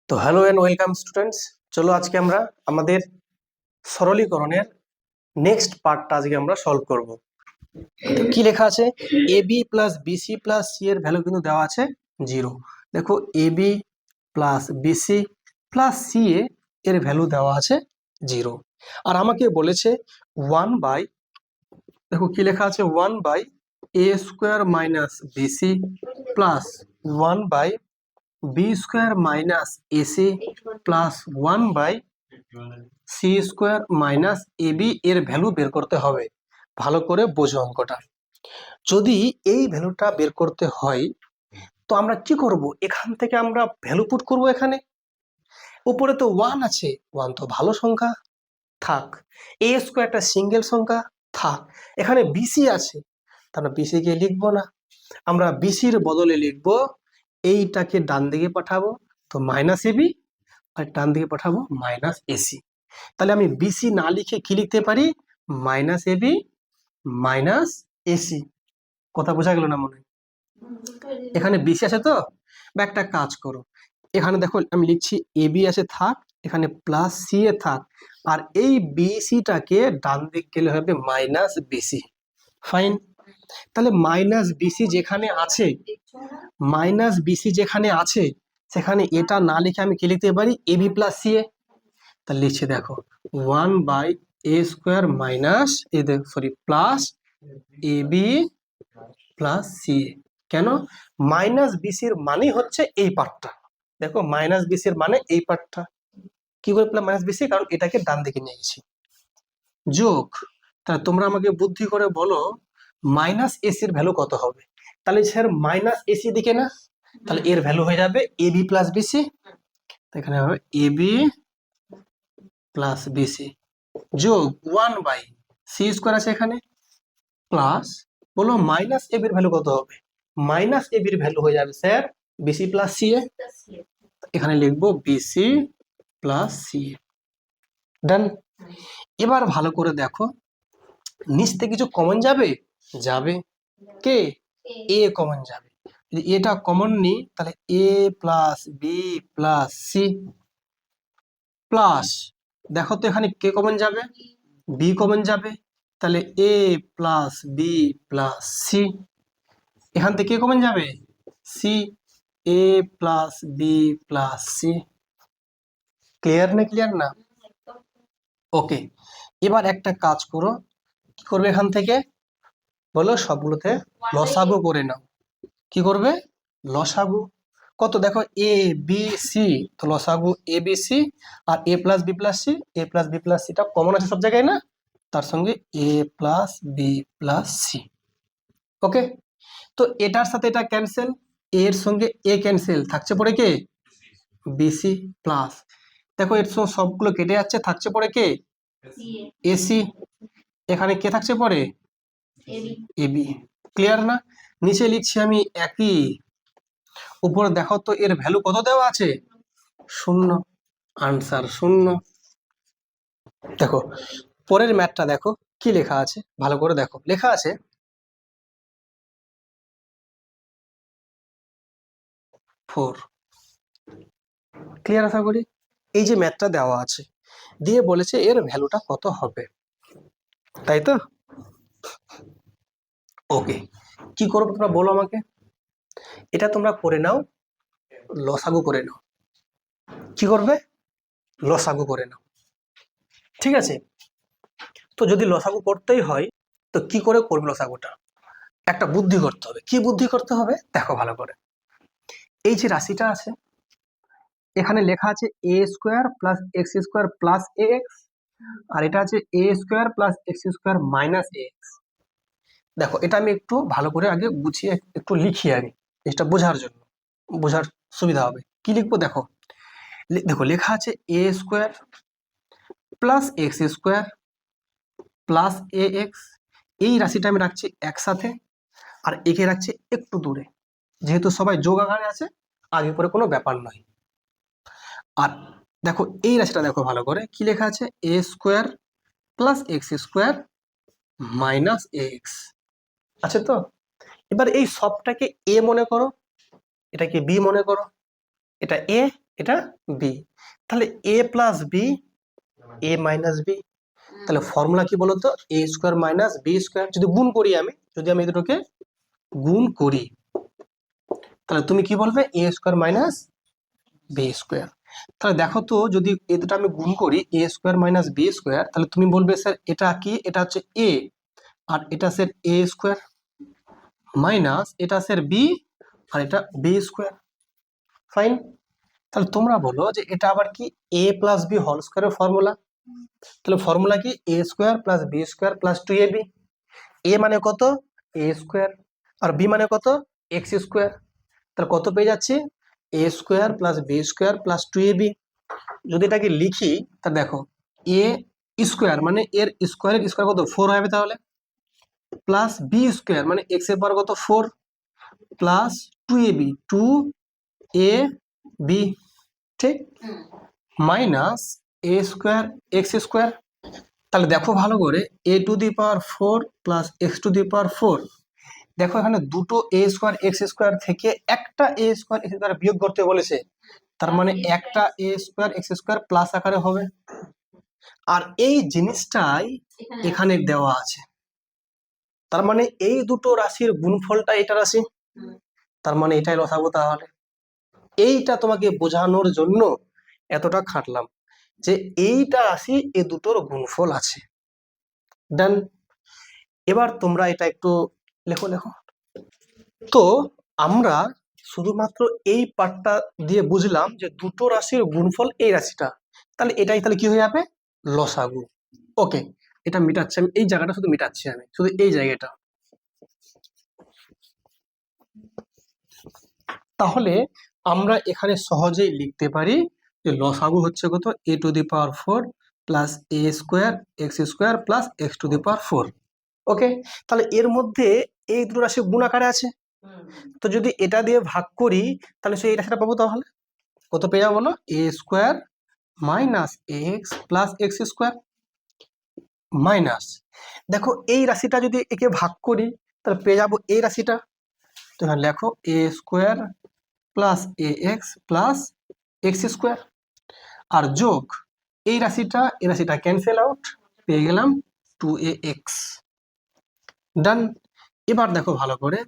তো hello and welcome students, চলো আজকে আমরা আমাদের সরলীকরণের নেক্সট পার্টটা আজকে আমরা সলভ করব। তো কি লেখা আছে, a B plus bc plus c এর ভ্যালু কিন্তু দেওয়া আছে 0। দেখো a B plus bc plus c এর ভ্যালু দেওয়া আছে 0, আর আমাকে বলেছে 1/, দেখো কি লেখা আছে, 1/, a square minus bc plus 1/, b square minus ac plus 1/, c square minus ab এর ভ্যালু বের করতে হবে। ভালো করে বোঝো অঙ্কটা। যদি এই ভ্যালুটা বের করতে হয় তো আমরা কি করব, এখান থেকে আমরা ভ্যালু পুট করব। এখানে উপরে তো 1 আছে, 1 তো ভালো সংখ্যা, থাক। এ স্কোয়ার একটা সিঙ্গেল সংখ্যা, থাক। এখানে বিসি আছে, তাহলে বিসি কে লিখবো না, আমরা বিসির বদলে লিখবো এইটাকে ডান দিকে পাঠাবো তো মাইনাস এবি, আর ডান দিকে পাঠাবো মাইনাস এসি। তাহলে আমি বিসি না লিখে কি লিখতে পারি, মাইনাস এবি মাইনাস এসি। কথা বোঝা গেল না মনে হয়? এখানে বিসি আছে তো, বা একটা কাজ করো, এখানে দেখো আমি লিখছি এবি আছে, থাক, এখানে প্লাস সি এ থাক, আর এই বিসিটাকে ডান দিক গেলে হবে মাইনাস বিসি। ফাইন। তাহলে মাইনাস বিসি যেখানে আছে, মাইনাস বিসি যেখানে আছে সেখানে এটা না লিখে আমি কি লিখতে পারি, এবি প্লাস সি এ। তাহলে লিখছি দেখো 1/, a square minus A sorry plus A B plus C. কেন, মাইনাস বিসির মানে হচ্ছে এই পার্টটা। দেখো মাইনাস বিসির মানে এই পার্টটা। কি করে পেলাম মাইনাস বিসি, কারণ এটাকে ডান দিকে নিয়ে গেছি। যোগ, তাহলে তোমরা আমাকে বুদ্ধি করে বলো মাইনাস এসির ভ্যালু কত হবে। তাহলে স্যার মাইনাস এসি দিকে না, তাহলে এর ভ্যালু হয়ে যাবে এবি প্লাস বিসি। এখানে হবে এবি প্লাস বিসি যোগ 1/, সি স্কোয়ার আছে এখানে, প্লাস বলো মাইনাস এবির ভ্যালু কত হবে, মাইনাস এবির ভ্যালু হয়ে যাবে স্যার বিসি প্লাস সি এ। এখানে লিখবো বিসি প্লাস সি এ। ডান। এবার ভালো করে দেখো, নিচ থেকে কিছু কমন যাবে, যাবে। কে, এ কমন যাবে। যদি এটা কমন নিই তাহলে এ plus b plus c plus, দেখো তো এখানে কে কমন যাবে, বি কমন যাবে, তাহলে এ প্লাস বি প্লাস সি। এখান থেকে কে কমন যাবে, c, a plus b plus c. Clear না, ক্লিয়ার না? ওকে, এবার একটা কাজ করো, কি করবে এখান থেকে বলো, সবগুলোতে লসাগু করে নাও। কি করবে, লসাগু। কত দেখো, এ বি সি, তো লসাগু A B C, R A plus b plus C, a plus b plus সিটা কমন আছে সব জায়গায় না, তার সঙ্গে এ প্লাস বি প্লাস সি। ওকে, তো এটার সাথে এটা ক্যান্সেল, এর সঙ্গে এ ক্যান্সেল, থাকছে পড়ে কে, বিসি প্লাস, দেখো এর সঙ্গে সবগুলো কেটে যাচ্ছে, থাকছে পড়ে কে, এসি। এখানে কে থাকছে পড়ে, এবি। ক্লিয়ার না? নিচে লিখছি আমি একই, উপরে দেখো তো এর ভ্যালু কত দেওয়া আছে, 0। আনসার 0। দেখো পরের ম্যাথটা দেখো কি লেখা আছে, ভালো করে দেখো। লেখা আছে 4। ক্লিয়ার আশা করি? এই যে ম্যাথটা দেওয়া আছে, দিয়ে বলেছে এর ভ্যালুটা কত হবে, তাই তো? ওকে, কি করবো তোমরা বলো আমাকে। এটা তোমরা করে নাও, লসাগু করে নাও। কি করবে, লসাগু করে নাও। ঠিক আছে, তো যদি লসাগু করতেই হয় তো কি করে করবে লসাগুটা, একটা বুদ্ধি করতে হবে। কি বুদ্ধি করতে হবে দেখো ভালো করে। এই যে রাশিটা আছে, এখানে লেখা আছে a square plus x square plus a x, আর এটা আছে a square plus x square minus a x. দেখো এটা আমি একটু ভালো করে আগে গুছিয়ে একটু লিখি আগে, এটা বোঝার জন্য, বোঝার সুবিধা হবে। কি লিখবো দেখো, দেখো লেখা আছে a square plus x square plus a x. এই রাশিটা আমি রাখছি একসাথে, আর একে রাখছি একটু দূরে, যেহেতু সবাই যোগ আকারে আছে, আগে পরে কোনো ব্যাপার নয়। আর দেখো এই রাশিটা দেখো ভালো করে, কি লেখা আছে, a square plus x square minus x আছে তো। এবার এই সবটাকে এ মনে করো, এটাকে বি মনে করো, এটা এ, এটা বি, তাহলে এ প্লাস বি, এ মাইনাস বি। তাহলে ফর্মুলা কি বলতো, এ স্কোয়ার মাইনাস বি স্কোয়ার। যদি গুণ করি আমি, যদি আমি এই দুটোকে গুণ করি, তাহলে তুমি কি বলবে, এ স্কোয়ার মাইনাস বি স্কোয়ার। তাহলে দেখো তো, যদি এই দুটো আমি গুণ করি, এ স্কোয়ার মাইনাস বি স্কোয়ার, তাহলে তুমি বলবে স্যার এটা কি, এটা হচ্ছে এ, আর এটা স্যার এ স্কোয়ার, মাইনাস এটা স্যার বি, আর এটা বি স্কোয়ার। ফাইন। তাহলে তোমরা বলো যে এটা আবার কি, এ প্লাস বি হোল স্কোয়ারের ফর্মুলা। তাহলে ফর্মুলা কি, a square plus B square plus 2ab। A মানে কত, এ স্কোয়ার, আর বি মানে কত, এক্স স্কোয়ার। তাহলে কত পেয়ে যাচ্ছি, a square plus B square plus 2ab। যদি এটাকে লিখি, তা দেখো, এ স্কোয়ার মানে এর স্কোয়ারের স্কোয়ার কত, 4 হবে, তাহলে প্লাস বি স্কোয়ার মানে এক্স এর পাওয়ার কত, 4, প্লাস 2ab, 2ab, ঠিক, minus a square x square. তাহলে দেখো ভালো করে, a to the power 4 plus x to the power 4। দেখো এখানে দুটো এ স্কোয়ার এক্স স্কোয়ার থেকে একটা এ স্কোয়ার এক্স স্কোয়ার বিয়োগ করতে বলেছে, তার মানে একটা এ স্কোয়ার এক্স স্কোয়ার প্লাস আকারে হবে। আর এই জিনিসটাই এখানে দেওয়া আছে, তার মানে এই দুটো রাশির গুণফলটা এটা রাশি, তার মানে এটাই লসাগু। তাহলে এইটা তোমাকে বোঝানোর জন্য এতটা খাটলাম, যে এইটা রাশি এ দুটোর গুণফল আছে। ডান। এবার তোমরা এটা একটু লেখো লেখো। তো আমরা শুধুমাত্র এই পার্টটা দিয়ে বুঝলাম যে দুটো রাশির গুণফল এই রাশিটা, তাহলে এটাই তাহলে কি হয়ে যাবে, লসাগু। ওকে, এটা মিটাচ্ছি আমি, এই জায়গাটা শুধু মিটাচ্ছি আমি, শুধু এই জায়গাটা। তাহলে আমরা এখানে সহজেই লিখতে পারি যে লসাগু হচ্ছে কত, a to the power 4 plus a square x square plus x to the power 4। Okay, তাহলে এর মধ্যে এই দুটো রাশি গুণ আকারে আছে, তো যদি এটা দিয়ে ভাগ করি, তাহলে সেই রাশিটা পাবো। তাহলে কত পেয়ে যাবো বলো, এ square minus x plus x square, minus, দেখো এই রাশিটা যদি একে ভাগ করি, তাহলে পেয়ে যাবো এই রাশিটা। তো এখানে লেখো এ square plus a x plus x square, আর যোগ এই রাশিটা ক্যান্সেল আউট, পেয়ে গেলাম 2ax। ডান। এবার দেখো ভালো করে,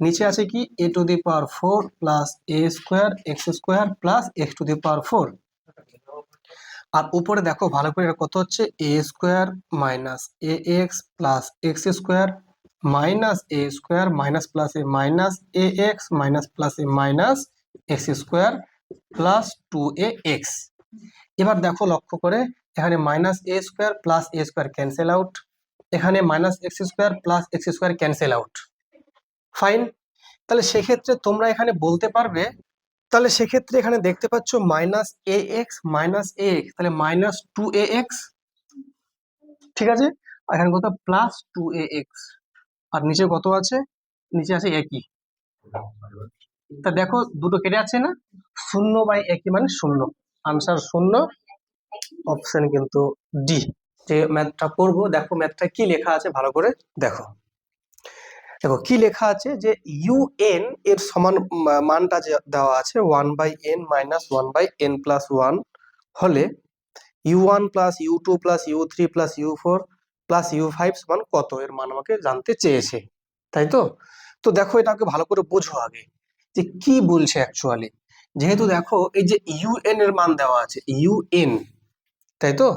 নিচে আছে কি, a to the power 4 plus a square x square plus x to the power 4, আর উপরে দেখো ভালো করে, এটা কত হচ্ছে, এ square minus a x plus x square minus a square minus plus A minus a x minus plus A minus x square plus 2ax। এবার দেখো লক্ষ্য করে, এখানে minus a square plus a square cancel out, এখানে minus x square plus x square cancel out. Fine. তাহলে সেক্ষেত্রে তোমরা এখানে বলতে পারবে, তাহলে সেক্ষেত্রে এখানে দেখতে পাচ্ছ minus a x minus a x, তাহলে মাইনাস 2ax, ঠিক আছে, আর এখানে কত, প্লাস 2ax, আর নিচে কত আছে, নিচে আছে একই। তা দেখো দুটো কেটে যাচ্ছে না, 0/একই মানে 0, আনসার 0, অপশন কিন্তু ডি। যে ম্যাথটা করবো, দেখো ম্যাথটা কি লেখা আছে ভালো করে দেখো। দেখো কি লেখা আছে, যে ইউএন এর সমান মানটা যে দেওয়া আছে 1/n মাইনাস 1/n প্লাস 1 হলে u1 plus u2 plus u3 plus u4 plus u5 সমান কত, এর মান আমাকে জানতে চেয়েছে, তাই তো। তো দেখো এটাকে ভালো করে বোঝো আগে, যে কি বলছে অ্যাকচুয়ালি। যেহেতু দেখো এই যে ইউএন এর মান দেওয়া আছে, ইউএন, তাই তো,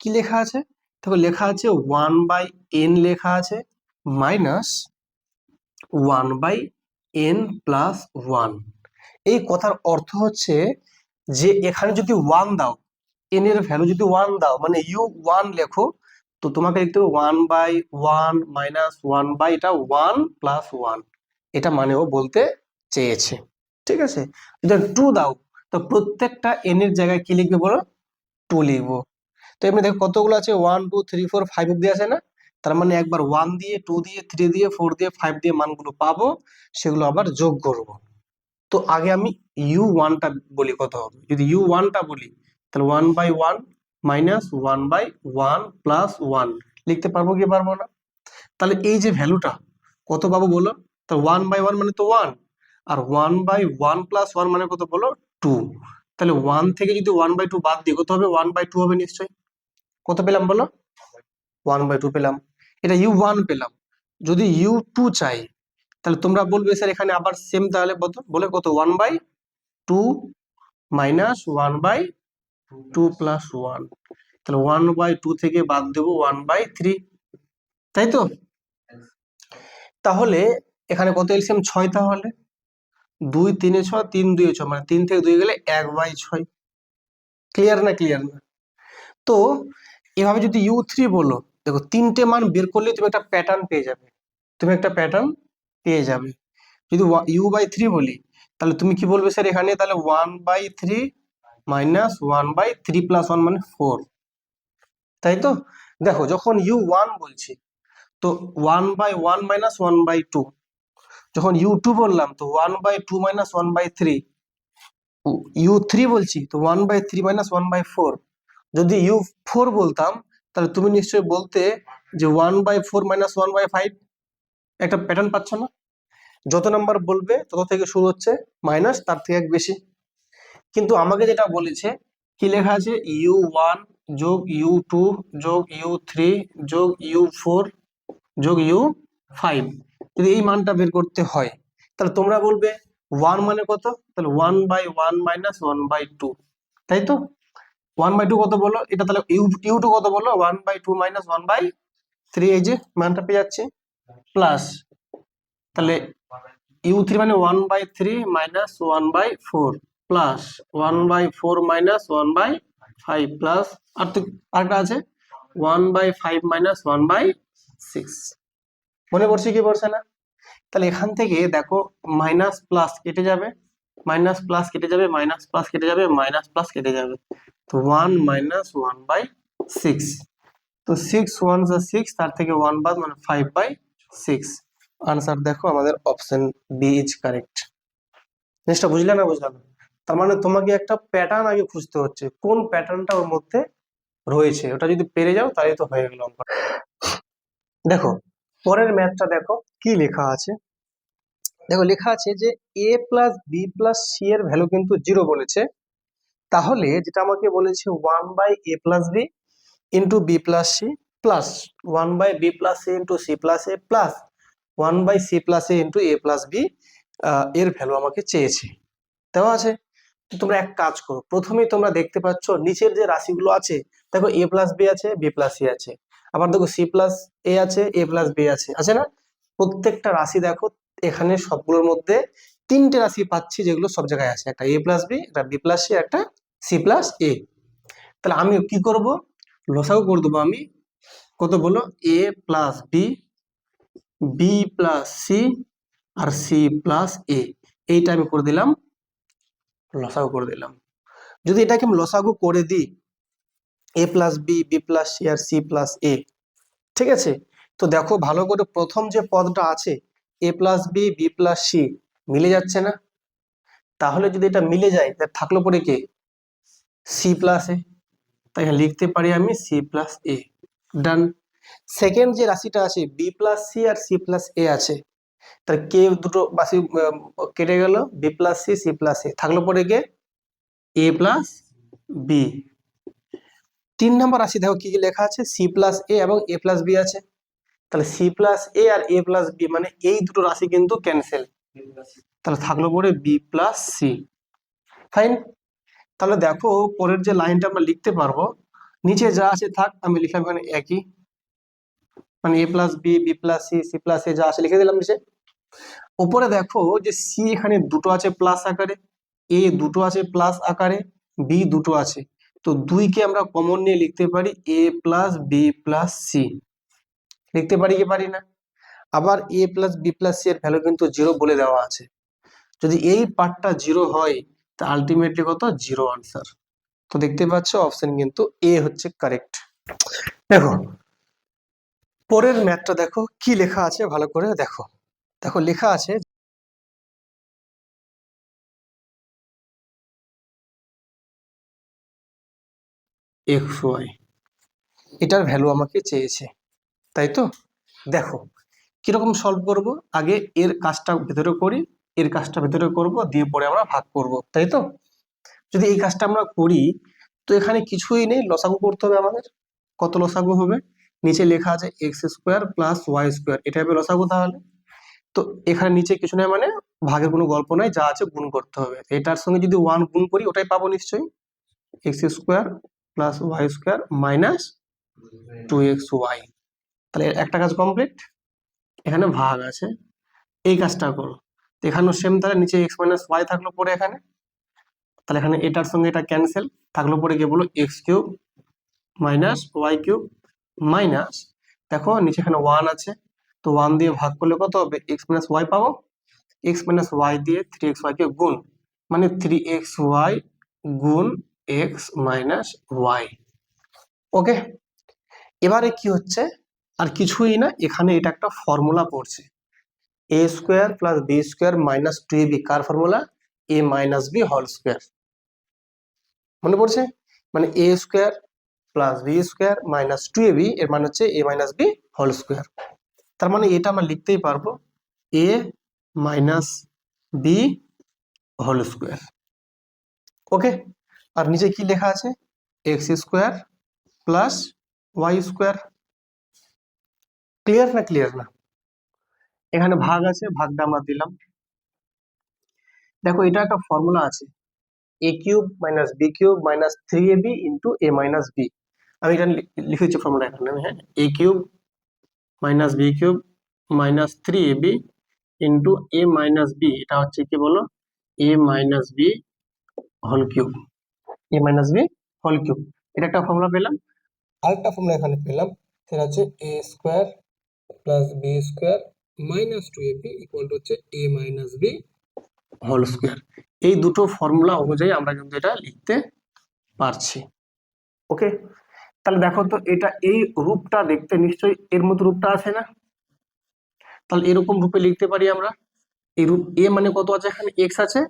কি লেখা আছে, দেখো লেখা আছে 1/n লেখা আছে মাইনাস 1/n প্লাস 1। এই কথার অর্থ হচ্ছে যে এখানে যদি 1 দাও, n এর ভ্যালু যদি 1 দাও, মানে u1 লেখো, তো তোমাকে লিখতে হবে 1/1 মাইনাস 1 এটা 1 প্লাস 1, এটা মানেও বলতে চেয়েছে, ঠিক আছে। যদি 2 দাও, তো প্রত্যেকটা n এর জায়গায় কি লিখবে বলো, 2 লিখবো। তো এমনি দেখো কতগুলো আছে, 1 2 3 4 5 অব্দি আছে না, তার মানে একবার 1 দিয়ে 2 দিয়ে 3 দিয়ে 4 দিয়ে 5 দিয়ে মানগুলো পাবো, সেগুলো আবার যোগ করব। তো আগে আমি u1টা বলি কত হবে, যদি u1টা বলি, তাহলে 1/1 মাইনাস 1/1 প্লাস 1 লিখতে পারবো কি পারবো না। তাহলে এই যে ভ্যালুটা কত পাবো বলো, তো 1/1 মানে তো 1, আর 1/1 প্লাস 1 মানে কত বলো, 2। তাহলে 1 থেকে যদি 1/2 বাদ দিই কত হবে? 1/2 হবে নিশ্চয়ই। কত পেলাম বলো? 1/2 পেলাম। এটা u1 পেলাম। যদি u2 চাই তাহলে তোমরা বলবে স্যার এখানে আবার সেম, তাহলে বলে কত? 1/2 মাইনাস 1/2 প্লাস 1। তাহলে 1/2 থেকে বাদ দেবো 1/3, তাই তো? তাহলে এখানে কত এলসিএম? 6। তাহলে 2 3 6, 3 2 6, মানে 3 থেকে 2 গেলে 1/6। ক্লিয়ার না? ক্লিয়ার না? তো এভাবে যদি u3 বলো, দেখো তিনটে মান বের করলে তুমি একটা প্যাটার্ন পেয়ে যাবে। যদি u/3 বলি তাহলে তুমি কি বলবে স্যার এখানে? তাহলে 1/3 মাইনাস 1/3 প্লাস 1 মানে 4, তাই তো? দেখো যখন u1 বলছি তো 1/1 মাইনাস 1/2, যখন u2 বললাম তো 1/2 মাইনাস 1/3, u3 বলছি তো 1/3 মাইনাস 1/4। যদি u4 বলতাম তাহলে তুমি নিশ্চয়ই বলতে যে 1/4 মাইনাস 1/5। একটা প্যাটার্ন পাচ্ছ না? যত নাম্বার বলবে তত থেকে শুরু হচ্ছে মাইনাস, তার থেকে এক বেশি। কিন্তু আমাকে যেটা বলেছে, কি লেখা আছে? u1 যোগ u2 যোগ u3 যোগ u4 যোগ u5। যদি এই মানটা বের করতে হয় তাহলে তোমরা বলবে 1 মানে কত? তাহলে 1/1 মাইনাস 1/2, তাই তো? 1/2 কত বলো? এটা তাহলে u2 কত বলো? 1/2 মাইনাস 1/3, এই যে মানটা পেয়ে যাচ্ছে। প্লাস তাহলে u3 মানে 1/3 মাইনাস 1/4 প্লাস 1/4 মাইনাস 1/5 প্লাস আরেকটা আছে 1/5 মাইনাস 1/6। মনে পড়ছে কি পড়ছে না? তাহলে এখান থেকে দেখো মাইনাস প্লাস কেটে যাবে, মাইনাস প্লাস কেটে যাবে, মাইনাস প্লাস কেটে যাবে, মাইনাস প্লাস কেটে যাবে, তো 1 মাইনাস 1/6। তো 6 1 যা 6, তার থেকে 1 বাদ মানে 5/6। আনসার দেখো আমাদের অপশন বি ইজ কারেক্ট। জিনিসটা বুঝলে না? বুঝলাম না? তার মানে তোমাকে একটা প্যাটার্ন আগে খুঁজতে হচ্ছে, কোন প্যাটার্নটা ওর মধ্যে রয়েছে। ওটা যদি পেরে যাও তাহলে তো হয়ে গেল। দেখো পরের ম্যাথটা দেখো কি লেখা আছে। দেখো লেখা আছে যে a plus b plus c এর ভ্যালু কিন্তু 0 বলেছে। তাহলে যেটা আমাকে বলেছে 1/a plus B into b plus c plus 1/b plus c into c plus a plus 1/c plus a into a plus b এর ভ্যালু আমাকে চেয়েছে। দেওয়া আছে। তো তোমরা এক কাজ করো, প্রথমেই তোমরা দেখতে পাচ্ছ নিচের যে রাশিগুলো আছে, দেখো a প্লাস বি আছে, বি প্লাস সি আছে, আবার দেখো সি প্লাস এ আছে, এ প্লাস বি আছে না? প্রত্যেকটা রাশি দেখো এখানে সবগুলোর মধ্যে তিনটে রাশি পাচ্ছি যেগুলো সব জায়গায় আছে, একটা a প্লাস বি, একটা বি প্লাস সি, একটা সি প্লাস এ। তাহলে আমি কি করব? লসাগু করে দেবো আমি। কত বলো? a plus B, B plus C আর সি প্লাস এ, এইটা আমি করে দিলাম লসাগু করে দিলাম। যদি এটাকে আমি লসাগু করে দিই a plus B, B plus C আর সি প্লাস এ, ঠিক আছে? তো দেখো ভালো করে প্রথম যে পদটা আছে এ plus B, B plus c মিলে যাচ্ছে না? তাহলে যদি এটা মিলে যায় তাহলে থাকলো পরে কে? সি প্লাস এ। তাই লিখতে পারি আমি C plus A. Done. Second যে রাশিটা আছে বি প্লাস সি আর সি প্লাস এ আছে, তাহলে কে দুটো রাশি কেটে গেল, B plus C, C plus A, থাকলো পরে কে? এ প্লাস বি। 3 নম্বর রাশি দেখো কি কি লেখা আছে, সি প্লাস এ এবং এ প্লাস বি আছে। তাহলে সি প্লাস এ আর এ প্লাস বি মানে এই দুটো রাশি কিন্তু ক্যান্সেল, তাহলে থাকলো পরে বি প্লাস সি। ফাইন। তাহলে দেখো পরের যে লাইনটা আমরা লিখতে পারবো, নিচে যা আছে থাক, আমি লিখলাম এখানে একই, মানে এ plus B, B plus C, C plus A যা আছে লিখে দিলাম নিচে। উপরে দেখো যে সি এখানে দুটো আছে প্লাস আকারে, এ দুটো আছে প্লাস আকারে, বি দুটো আছে, তো 2কে আমরা কমন নিয়ে লিখতে পারি এ প্লাস বি প্লাস সি। লিখতে পারি কি পারি না? আবার এ প্লাস বি প্লাস সি এর ভ্যালু কিন্তু 0 বলে দেওয়া আছে। যদি এই পার্টটা 0 হয় তা আলটিমেটলি কত? 0 আনসার। তো দেখতে পাচ্ছ অপশন কিন্তু এ হচ্ছে কারেক্ট। দেখো পরের ম্যাথটা দেখো কি লেখা আছে, ভালো করে দেখো। দেখো লেখা আছে এক্স ওয়াই, এটার ভ্যালু আমাকে চেয়েছে, তাই তো? দেখো কিরকম সলভ করব, আগে এর কাজটা ভেতরে করি, এর কাজটা ভেতরে করব, দিয়ে পরে আমরা ভাগ করব, তাই তো? যদি এই কাজটা আমরা করি, তো এখানে কিছুই নেই, লসাগু করতে হবে আমাদের। কত লসাগু হবে? নিচে লেখা আছে x square plus Y square, এটা হবে লসাগু তাহলে। তো এখানে নিচে কিছু নেই, মানে ভাগের কোনো গল্প নাই, যা আছে গুণ করতে হবে। এটার সঙ্গে যদি 1 গুণ করি ওটাই পাবো নিশ্চয়ই, x square plus Y square minus 2xy। তাহলে একটা কাজ কমপ্লিট। এখানে ভাগ আছে, এই কাজটা করো। তো এখানেও সেম, তাহলে নিচে এক্স মাইনাস ওয়াই থাকলো পরে এখানে, তাহলে এখানে এটার সঙ্গে এটা ক্যান্সেল, থাকলো পরে গিয়ে বলো x cube minus y cube minus, দেখো নিচে এখানে 1 আছে, তো 1 দিয়ে ভাগ করলে কত হবে? এক্স মাইনাস ওয়াই পাবো। এক্স মাইনাস ওয়াই দিয়ে 3xy কে গুণ, মানে 3xy গুণ এক্স মাইনাস ওয়াই। ওকে, এবারে কি হচ্ছে, আর কিছুই না, এখানে এটা একটা ফর্মুলা পড়ছে, A square plus B square minus 2ab, কার formula? A minus B whole square. মনে পড়ছে? মানে A square plus B square minus 2ab, এর মানে হচ্ছে A minus B whole square. তার মানে এটা আমরা লিখতেই পারবো A minus B whole square. Okay, আর নিচে কি লেখা আছে? X square plus Y square. Clear না? ক্লিয়ার না? এখানে ভাগ আছে, ভাগটা আমরা দিলাম। দেখো এটা একটা ফর্মুলা আছে, A cube minus B cube minus 3ab into A minus B. আমি এটা লিখেছি ফর্মুলা এখানে, হ্যাঁ, A cube minus B cube minus 3ab into A minus B, এটা হচ্ছে কি বলো? A minus B whole cube, A minus B whole cube. এটা একটা ফর্মুলা পেলাম। আরেকটা ফর্মুলা এখানে পেলাম, সেটা হচ্ছে এ square plus B square minus 2ab equal to হচ্ছে A minus B whole square. এই দুটো ফর্মুলা অনুযায়ী আমরা কিন্তু এটা লিখতে পারছি। ওকে, তাহলে দেখো তো, এটা এই রূপটা দেখতে নিশ্চয়ই এর মতো রূপটা আছে না? তাহলে এরকম রূপে লিখতে পারি আমরা। এই রূপ, এ মানে কত আছে এখানে? এক্স আছে,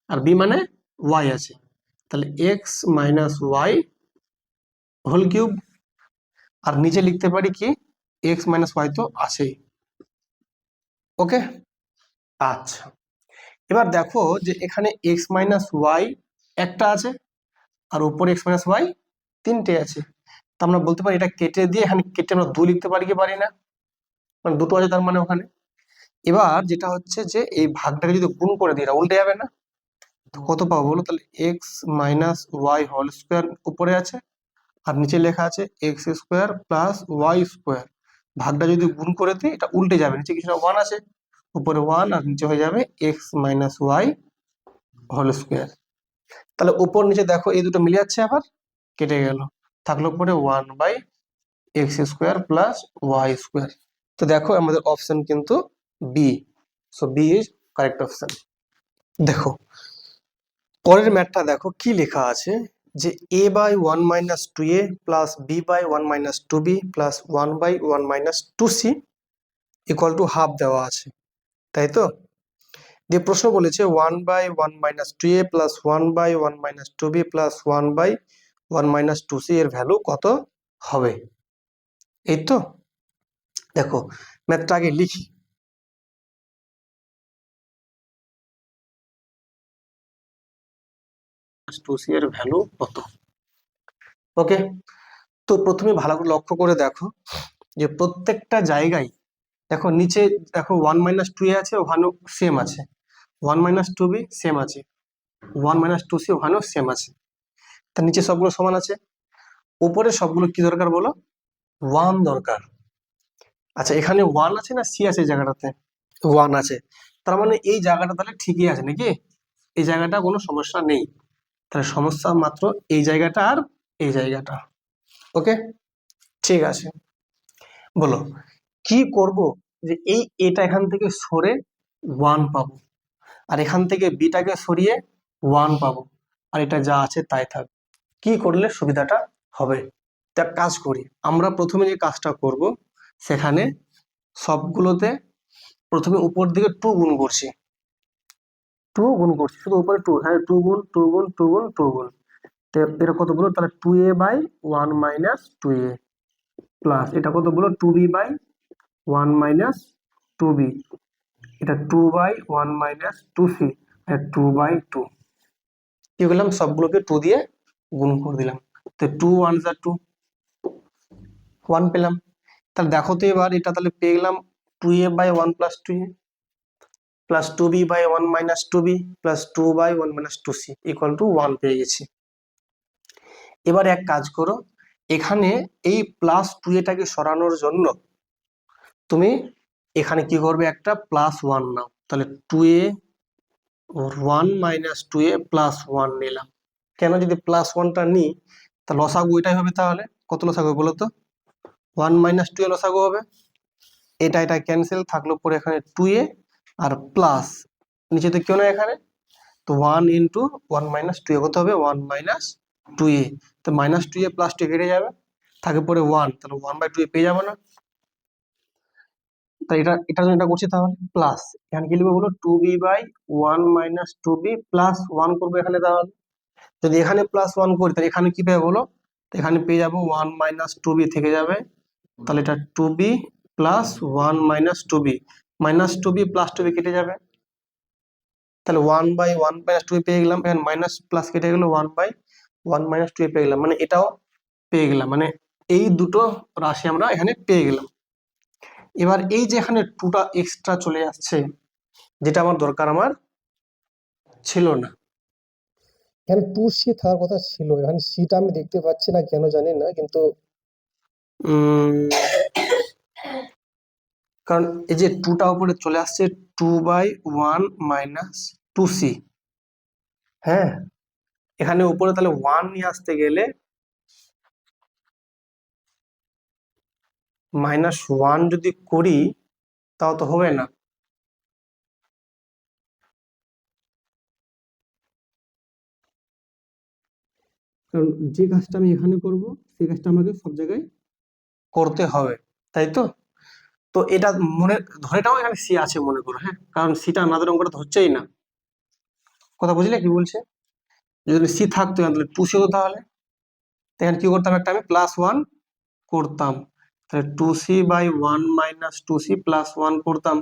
আর বি মানে ওয়াই আছে, তাহলে x minus Y whole cube. আর নিচে লিখতে পারি কি? এক্স মাইনাস ওয়াই তো আছেই। ওকে, আচ্ছা, এবার দেখো যে এখানে এক্স মাইনাস ওয়াই একটা আছে, আর উপরে এক্স মাইনাস ওয়াই তিনটে আছে। তো আমরা বলতে পারি এটা কেটে দিয়ে এখানে কেটে আমরা 2 লিখতে পারি কি পারি না? মানে দুটো আছে তার মানে ওখানে। এবার যেটা হচ্ছে যে এই ভাগটাকে যদি গুণ করে দিই, এটা উল্টে যাবে না? তো কত পাবো বলো? তাহলে x minus Y whole square উপরে আছে, আর নিচে লেখা আছে x square plus Y square. ভাগটা যদি গুণ করে দিই এটা উল্টে যাবে, নিচে কিছু 1 আছে, উপরে 1, আর নিচে হয়ে যাবে x minus Y whole square. তাহলে উপর নিচে দেখো এই দুটো মিলে যাচ্ছে, আবার কেটে গেল, থাকলো পরে 1 by x square plus Y square. তো দেখো আমাদের অপশন কিন্তু B, so B is correct option. দেখো পরের ম্যাথটা দেখো কি লেখা আছে, যে a by 1 minus 2a plus b by 1 minus 2b plus 1 by 1 minus 2c equal to half দেওয়া আছে, তাই তো? দিয়ে প্রশ্ন বলেছে 1 by 1 minus 2a plus 1 by 1 minus 2b plus 1 by 1 minus 2c এর ভ্যালু কত হবে? এই তো, দেখো ম্যাথটা আগে লিখি। 2c এর ভ্যালু কত? ওকে, তো প্রথমে ভালো করে লক্ষ্য করে দেখো যে প্রত্যেকটা জায়গায়, দেখো নিচে দেখো 1 মাইনাস 2a আছে, ওখানেও সেম আছে, 1 মাইনাস 2b সেম আছে, 1 মাইনাস 2c ওখানেও সেম আছে। তার নিচে সবগুলো সমান আছে, উপরে সবগুলো কি দরকার বলো? 1 দরকার। আচ্ছা, এখানে 1 আছে না সি আছে এই জায়গাটাতে? 1 আছে, তার মানে এই জায়গাটা তাহলে ঠিকই আছে নাকি? এই জায়গাটা কোনো সমস্যা নেই, তাহলে সমস্যা মাত্র এই জায়গাটা আর এই জায়গাটা। ওকে, ঠিক আছে, বলো কি করব যে এই এটা এখান থেকে সরে 1 পাবো, আর এখান থেকে বিটাকে সরিয়ে 1 পাবো, আর এটা যা আছে তাই থাক। কি করলে সুবিধাটা হবে? তা কাজ করি, আমরা প্রথমে যে কাজটা করব, সেখানে সবগুলোতে প্রথমে উপর দিকে 2 গুণ করছি, 2 গুণ করছি, শুধু উপরে 2, হ্যাঁ 2 গুণ 2 গুণ 2 গুণ 2 গুণ। তো এটা কত বলো? তাহলে 2a by 1 minus 2a plus এটা কত বলো? 2b বাই 1 মাইনাস 2b, এটা 2 by 1 minus 2c, R 2 by 2। কি করলাম, সবগুলোকে 2 দিয়ে গুণ করে দিলাম। তো 2 1 যা 2, 1 পেলাম। তাহলে দেখো তো এবার এটা তাহলে পেয়ে গেলাম 2a by 1 plus 2a plus 2b by 1 minus 2b plus 2 by 1 minus 2c equal to 1 পেয়ে গেছি। এবার এক কাজ করো, এখানে এই প্লাস 2aটাকে সরানোর জন্য তুমি এখানে কি করবে, একটা প্লাস 1 নাও। তাহলে 2a 1 মাইনাস 2a প্লাস 1 নিলাম। কেন, যদি প্লাস 1টা নিই তা লসাগু এটাই হবে। তাহলে কত লসাগু বলো তো, 1 মাইনাস 2a লসাগু হবে। এটা ক্যান্সেল থাকলো, পরে এখানে 2a আর প্লাস নিচে তো কেউ না এখানে, তো 1 ইন্টু 1 মাইনাস 2a কত হবে, 1 মাইনাস 2a। তো মাইনাস 2a প্লাস 2 কেটে যাবে, থাকে পরে 1, তাহলে 1 বাই 2a পেয়ে যাবো না। তাই এটার জন্য এটা করছি। তাহলে প্লাস এখানে কি লিখবো বলো, 2b by 1 minus 2b plus 1 করবো এখানে। তাহলে যদি এখানে প্লাস 1 করি তাহলে এখানে কি পাবো বলো, তো এখানে পেয়ে যাবো 1 মাইনাস 2b থেকে যাবে। তাহলে এটা 2b plus 1 minus 2b, minus 2b plus 2b কেটে যাবে, তাহলে 1 বাই 1 মাইনাস 2 পেয়ে গেলাম। এখানে মাইনাস প্লাস কেটে গেল, 1 বাই 1 মাইনাস 2 পেয়ে গেলাম। মানে এটাও পেয়ে গেলাম, মানে এই দুটো রাশি আমরা এখানে পেয়ে গেলাম। এবার এই যে এখানে 2টা এক্সট্রা চলে আসছে, যেটা আমার দরকার আমার ছিল না। এখানে 2c থাকার কথা ছিল, এখানে সিটা আমি দেখতে পাচ্ছি না কেন জানি না, কিন্তু কারণ এই যে 2টা উপরে চলে আসছে 2 বাই 1 মাইনাস 2c। হ্যাঁ, এখানে উপরে তাহলে 1 নিয়ে আসতে গেলে -1 যদি করি তাও তো হবে না। কারণ যে কাজটা আমি এখানে করব সেই কাজটা আমাকে সব জায়গায় করতে হবে, তাই তো। তো এটা মনে ধরেটাও এখানে সি আছে মনে করো, হ্যাঁ, কারণ সিটা আমাদের অঙ্কটা ধরছেই না। কথা বুঝলে কি বলছে, যদি সি থাকতো তাহলে 2c হতো। তাহলে এখানে কি করতাম, একটা আমি +1 করতাম, তাহলে 2c by 1 minus 2c plus 1 করতাম,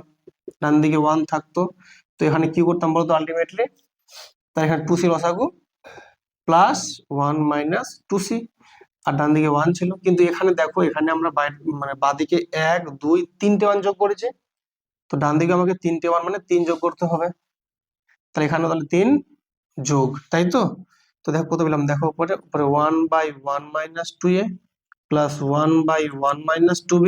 ডান দিকে 1 থাকতো। তো এখানে কি করতাম বলতো আলটিমেটলি, তাহলে এখানে 2c লসাগু প্লাস 1 মাইনাস 2c, আর ডান দিকে 1 ছিল। কিন্তু এখানে দেখো, এখানে আমরা মানে বাঁদিকে 1 2 3টে 1 যোগ করেছি, তো ডান দিকে আমাকে 3টে 1 মানে 3 যোগ করতে হবে। তাহলে এখানে তাহলে 3 যোগ, তাই তো। তো দেখো কত পেলাম, দেখো উপরে উপরে 1 by 1 minus 2a plus 1 by 1 minus 2b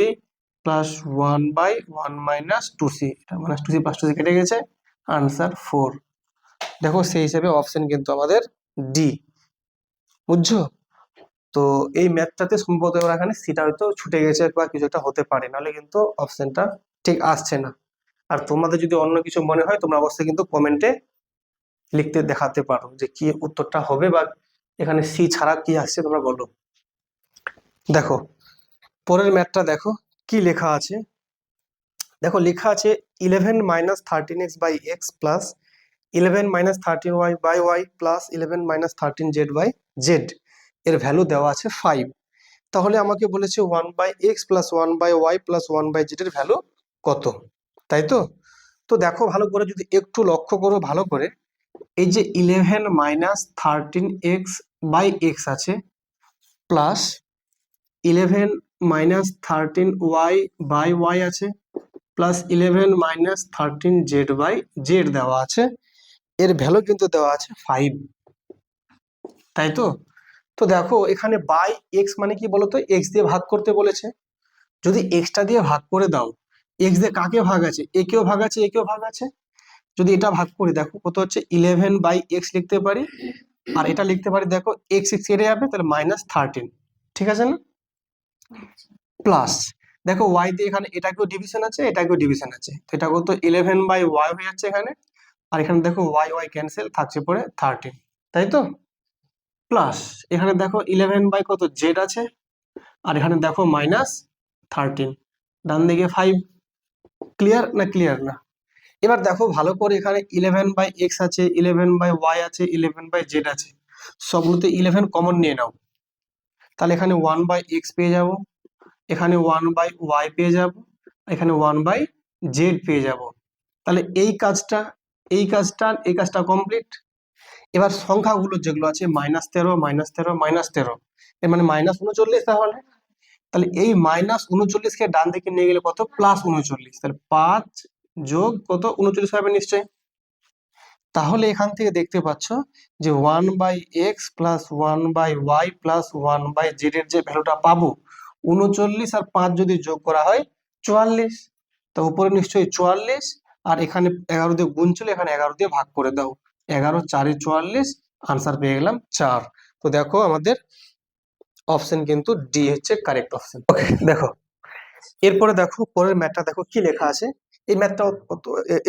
plus 1 by 1 minus 2c, এটা মাইনাস 2c প্লাস 2c কেটে গেছে, আনসার 4। দেখো সেই হিসেবে অপশন কিন্তু আমাদের ডি, বুঝছো। তো এই ম্যাথটাতে সম্ভবত এবার এখানে সিটা হয়তো ছুটে গেছে বা কিছু একটা হতে পারে, নাহলে কিন্তু অপশনটা ঠিক আসছে না। আর তোমাদের যদি অন্য কিছু মনে হয় তোমরা অবশ্যই কিন্তু কমেন্টে লিখতে দেখাতে পারো যে কি উত্তরটা হবে, বা এখানে সি ছাড়া কি আসছে তোমরা বলো। দেখো পরের ম্যাথটা দেখো কি লেখা আছে। দেখো লেখা আছে 11 minus 13x by x plus 11 minus 13y by y plus 11 minus 13z by z এর ভ্যালু দেওয়া আছে 5। তাহলে আমাকে বলেছে 1 by x plus 1 by y plus 1 by z এর ভ্যালু কত, তাই তো। তো দেখো ভালো করে, যদি একটু লক্ষ্য করো ভালো করে, এই যে 11 মাইনাস 13x বাই এক্স আছে plus 11 minus 13y by Y আছে plus 11 minus 13z by Z দেওয়া আছে, এর ভ্যালু কিন্তু দেওয়া আছে 5, তাই তো। তো দেখো এখানে বাই এক্স মানে কি বলতো, এক্স দিয়ে ভাগ করতে বলেছে। যদি এক্সটা দিয়ে ভাগ করে দাও, এক্স দিয়ে কাকে ভাগ আছে, একেও ভাগ আছে একেও ভাগ আছে, যদি এটা ভাগ করি দেখো কত হচ্ছে 11 বাই এক্স লিখতে পারি, আর এটা লিখতে পারি দেখো এক্স এক্স কেটে যাবে, তাহলে -13, ঠিক আছে না। প্লাস দেখো ওয়াই দিয়ে এখানে এটাকেও ডিভিশন আছে এটাকেও ডিভিশন আছে, তো এটা কত 11 বাই ওয়াই হয়ে যাচ্ছে এখানে, আর এখানে দেখো ওয়াই ওয়াই ক্যান্সেল থাকছে পরে 13, তাই তো। প্লাস এখানে দেখো 11 বাই কত জেড আছে, আর এখানে দেখো -13, ডান দিকে 5। ক্লিয়ার না, ক্লিয়ার না। এবার দেখো ভালো করে, এখানে 11 বাই এক্স আছে 11 বাই ওয়াই আছে 11 বাই জেড আছে, সবগুলোতে 11 কমন নিয়ে নাও। তাহলে এখানে 1 বাই এক্স পেয়ে যাব, এখানে 1 বাই ওয়াই পেয়ে যাব, এখানে 1 বাই জেড পেয়ে যাব। তাহলে এই কাজটা এই কাজটা কমপ্লিট। এবার সংখ্যাগুলো যেগুলো আছে -13 -13 -13, এর মানে -39, তাহলে তাহলে এই -39 কে ডান দিকে নিয়ে গেলে কত, +39, তাহলে 5 যোগ কত 39 হবে নিশ্চয়ই। তাহলে এখান থেকে দেখতে পাচ্ছ যে 1/x plus 1/y plus 1/z এর যে ভ্যালুটা পাবো 39 আর 5 যদি যোগ করা হয় 44, তো উপরে নিশ্চয়ই 44, আর এখানে 11 দিয়ে গুণ ছিল, এখানে 11 দিয়ে ভাগ করে দাও, 11 4 44, আনসার পেয়ে গেলাম 4। তো দেখো আমাদের অপশন কিন্তু ডি হচ্ছে কারেক্ট অপশন। ওকে, দেখো এরপরে দেখো পরের ম্যাথটা দেখো কি লেখা আছে। এই ম্যাথটা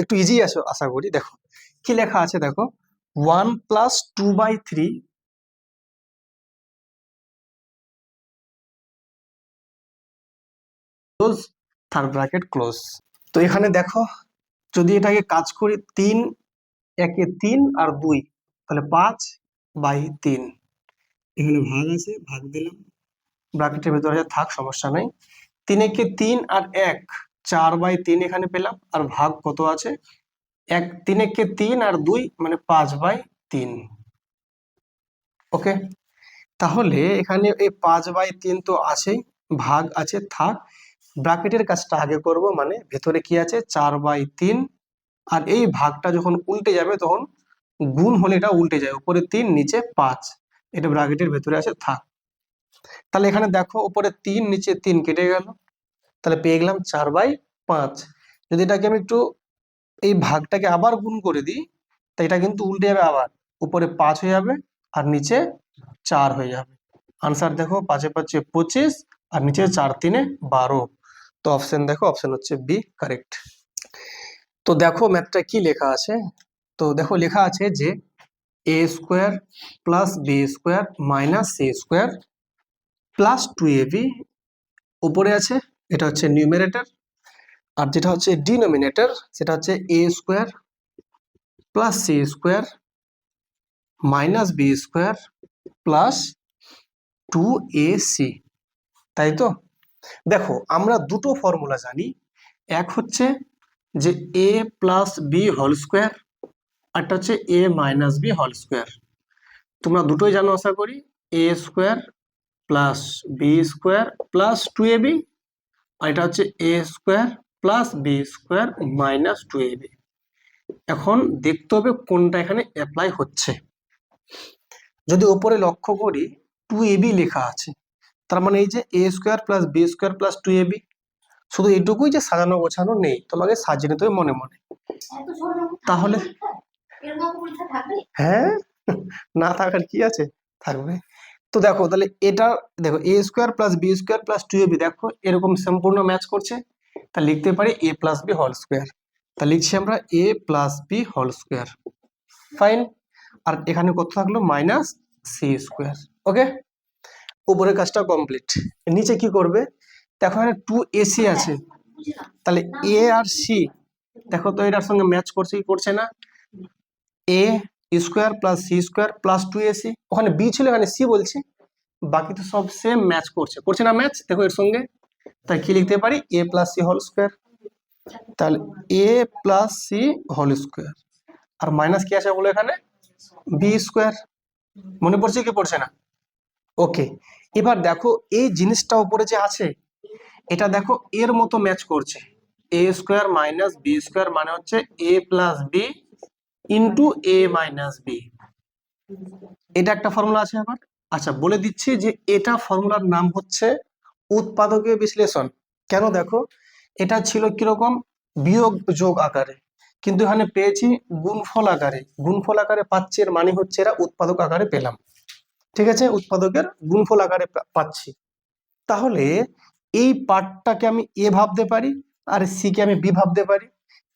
একটু ইজি আছে আশা করি। দেখো কি লেখা আছে, দেখো 1 + 2/3 ক্লোজ, থার্ড ব্র্যাকেট ক্লোজ। তো এখানে দেখো যদি এটাকে কাজ করি 3 একে 3 আর 2, তাহলে 5/3, এখানে ভাগ আছে ভাগ দিলাম, ব্র্যাকেটের ভিতরে যা থাক সমস্যা নাই। 3 একে 3 আর 1, 4/3 এখানে পেলাম, আর ভাগ কত আছে 3 একে 3 আর 2 মানে 5/3। ওকে, তাহলে এখানে এই 5/3 তো আছেই, ভাগ আছে থাক, ব্র্যাকেটের কাজটা আগে করব, মানে ভেতরে কি আছে 4/3, আর এই ভাগটা যখন উল্টে যাবে তখন গুণ হলে এটা উল্টে যায়, উপরে 3 নিচে 5, এটা ব্র্যাকেটের ভেতরে আছে থাক। তাহলে এখানে দেখো উপরে 3 নিচে 3 কেটে গেল, তাহলে পেয়ে গেলাম 4/5। যদি এটাকে আমি একটু এই ভাগটাকে আবার গুণ করে দিই, তাই এটা কিন্তু উল্টে যাবে, আবার উপরে 5 হয়ে যাবে আর নিচে 4 হয়ে যাবে। আনসার দেখো 5 এ 5 25 আর নিচে 4 3 12। তো অপশন দেখো, অপশন হচ্ছে বি কারেক্ট। তো দেখো ম্যাথটা কি লেখা আছে। তো দেখো লেখা আছে যে a² + b² - c² + 2ab উপরে আছে, এটা হচ্ছে নিউমারেটর, আর যেটা হচ্ছে ডিনোমিনেটর সেটা হচ্ছে a² + c² - b² + 2ac, তাই তো। দেখো আমরা দুটো ফর্মুলা জানি, এক হচ্ছে যে a + b² আরটা হচ্ছে a - b²। তোমরা দুটোই জানো আশা করি, a² + b² + 2ab, আর এটা হচ্ছে a² + b² - 2ab। এখন দেখতে হবে কোনটা এখানে অ্যাপ্লাই হচ্ছে। যদি উপরে লক্ষ্য করি 2ab লেখা আছে, তার মানে এই যে a² + b² + 2ab, শুধু এইটুকুই যে সাজানো গোছানো নেই, তোমাকে সাজিয়ে নিতে হবে মনে মনে। তাহলে হ্যাঁ, না থাকার কি আছে, থাকবে। তো দেখো তাহলে এটা দেখো a² + b² + 2ab, দেখো এরকম সম্পূর্ণ ম্যাচ করছে, তা লিখতে পারি a + b²। তা লিখছি আমরা a + b², ফাইন। আর এখানে কত থাকলো -c²। ওকে, উপরের কাজটা কমপ্লিট। নিচে কি করবে, দেখো এখানে 2ac আছে, তাহলে a আর c দেখো তো এটার সঙ্গে ম্যাচ করছে কি করছে না, a² + c² + 2ac, ওখানে b ছিল এখানে c বলছি, বাকি তো সব সেম ম্যাচ করছে, করছে না ম্যাচ, দেখো এর সঙ্গে। তাই কি লিখতে পারি a + c², তাহলে a + c², আর মাইনাস কি আছে বলো এখানে b², মনে পড়ছে কি পড়ছে না। ওকে, এবার দেখো এই জিনিসটা উপরে যে আছে এটা দেখো এর মতো ম্যাচ করছে, a² - b² মানে হচ্ছে a + b * a - b, এটা একটা ফর্মুলা আছে আবার। আচ্ছা বলে দিচ্ছি যে এটা ফর্মুলার নাম হচ্ছে উৎপাদকীয় বিশ্লেষণ। কেন, দেখো এটা ছিল কিরকম বিয়োগ যোগ আকারে, কিন্তু এখানে পেয়েছি গুণফল আকারে, গুণফল আকারে পাচ্ছি, এর মানে হচ্ছে এরা উৎপাদক আকারে পেলাম, ঠিক আছে, উৎপাদকের গুণফল আকারে পাচ্ছি। তাহলে এই পার্টটাকে আমি এ ভাবতে পারি আর সি কে আমি বি ভাবতে পারি,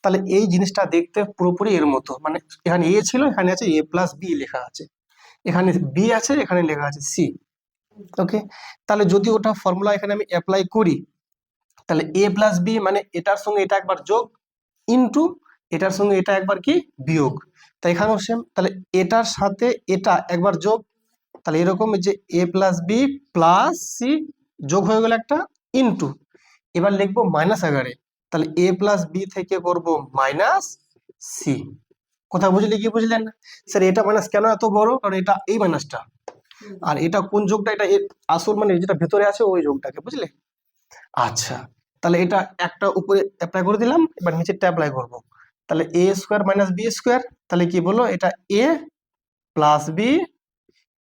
তাহলে এই জিনিসটা দেখতে পুরোপুরি এর মতো, মানে এখানে এ ছিল, এখানে আছে a + b লেখা আছে, এখানে বি আছে, এখানে লেখা আছে সি। ওকে, তাহলে যদি ওটা ফর্মুলা এখানে আমি অ্যাপ্লাই করি, তাহলে a + b মানে এটার সঙ্গে এটা একবার যোগ ইনটু এটার সঙ্গে এটা একবার কি বিয়োগ, তাই এখানেও সেম, তাহলে এটার সাথে এটা একবার যোগ, তাহলে এরকম যে a + b + c যোগ হয়ে গেল একটা ইনটু, এবার লিখবো মাইনাস আকারে, তাহলে a + b থেকে করব -c, কথা বুঝলে কি বুঝলেন না? স্যার এটা মাইনাস কেন এত বড়, কারণ এটা এই মাইনাসটা, আর এটা কোন যোগটা, এটা আসল মানে যেটা ভেতরে আছে ওই যোগটাকে, বুঝলে? আচ্ছা, তাহলে এটা একটা উপরে অ্যাপ্লাই করে দিলাম, এবার নিচেরটা অ্যাপ্লাই করব। তাহলে A square minus B square, তাহলে কি বললো, এটা এ প্লাস বি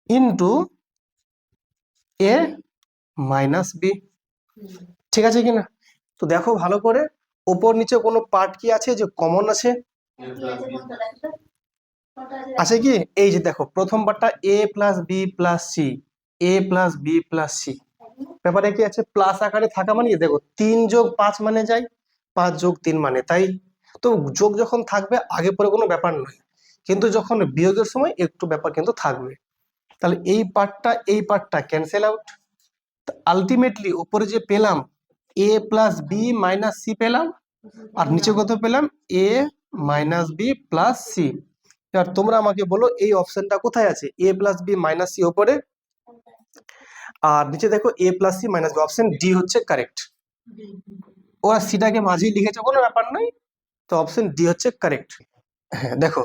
ইন্টু এ মাইনাস বি, ঠিক আছে কিনা? তো দেখো ভালো করে, ওপর নিচে কোনো পার্ট কি আছে যে কমন আছে? আছে কি? এই যে দেখো প্রথম পার্টটা এ plus b plus C, a plus b plus C, ব্যাপারে কি আছে, প্লাস আকারে থাকা মানে দেখো 3+5 মানে যায়, 5+3 মানে তাই। তো যোগ যখন থাকবে আগে পরে কোনো ব্যাপার নয়, কিন্তু যখন বিয়োগের সময় একটু ব্যাপার কিন্তু থাকবে। তাহলে এই পার্টটা ক্যান্সেল আউট। আলটিমেটলি উপরে যে পেলাম A plus B minus C পেলাম, আর নিচে কত পেলাম, A minus B plus C. এবার তোমরা আমাকে বলো এই অপশনটা কোথায় আছে, এ প্লাস বি মাইনাস সি ওপরে, আর নিচে দেখো A plus C minus B, option D হচ্ছে কারেক্ট। ওরা সিটাকে মাঝেই লিখেছে, কোনো ব্যাপার নয়, তো অপশন ডি হচ্ছে কারেক্ট। হ্যাঁ দেখো,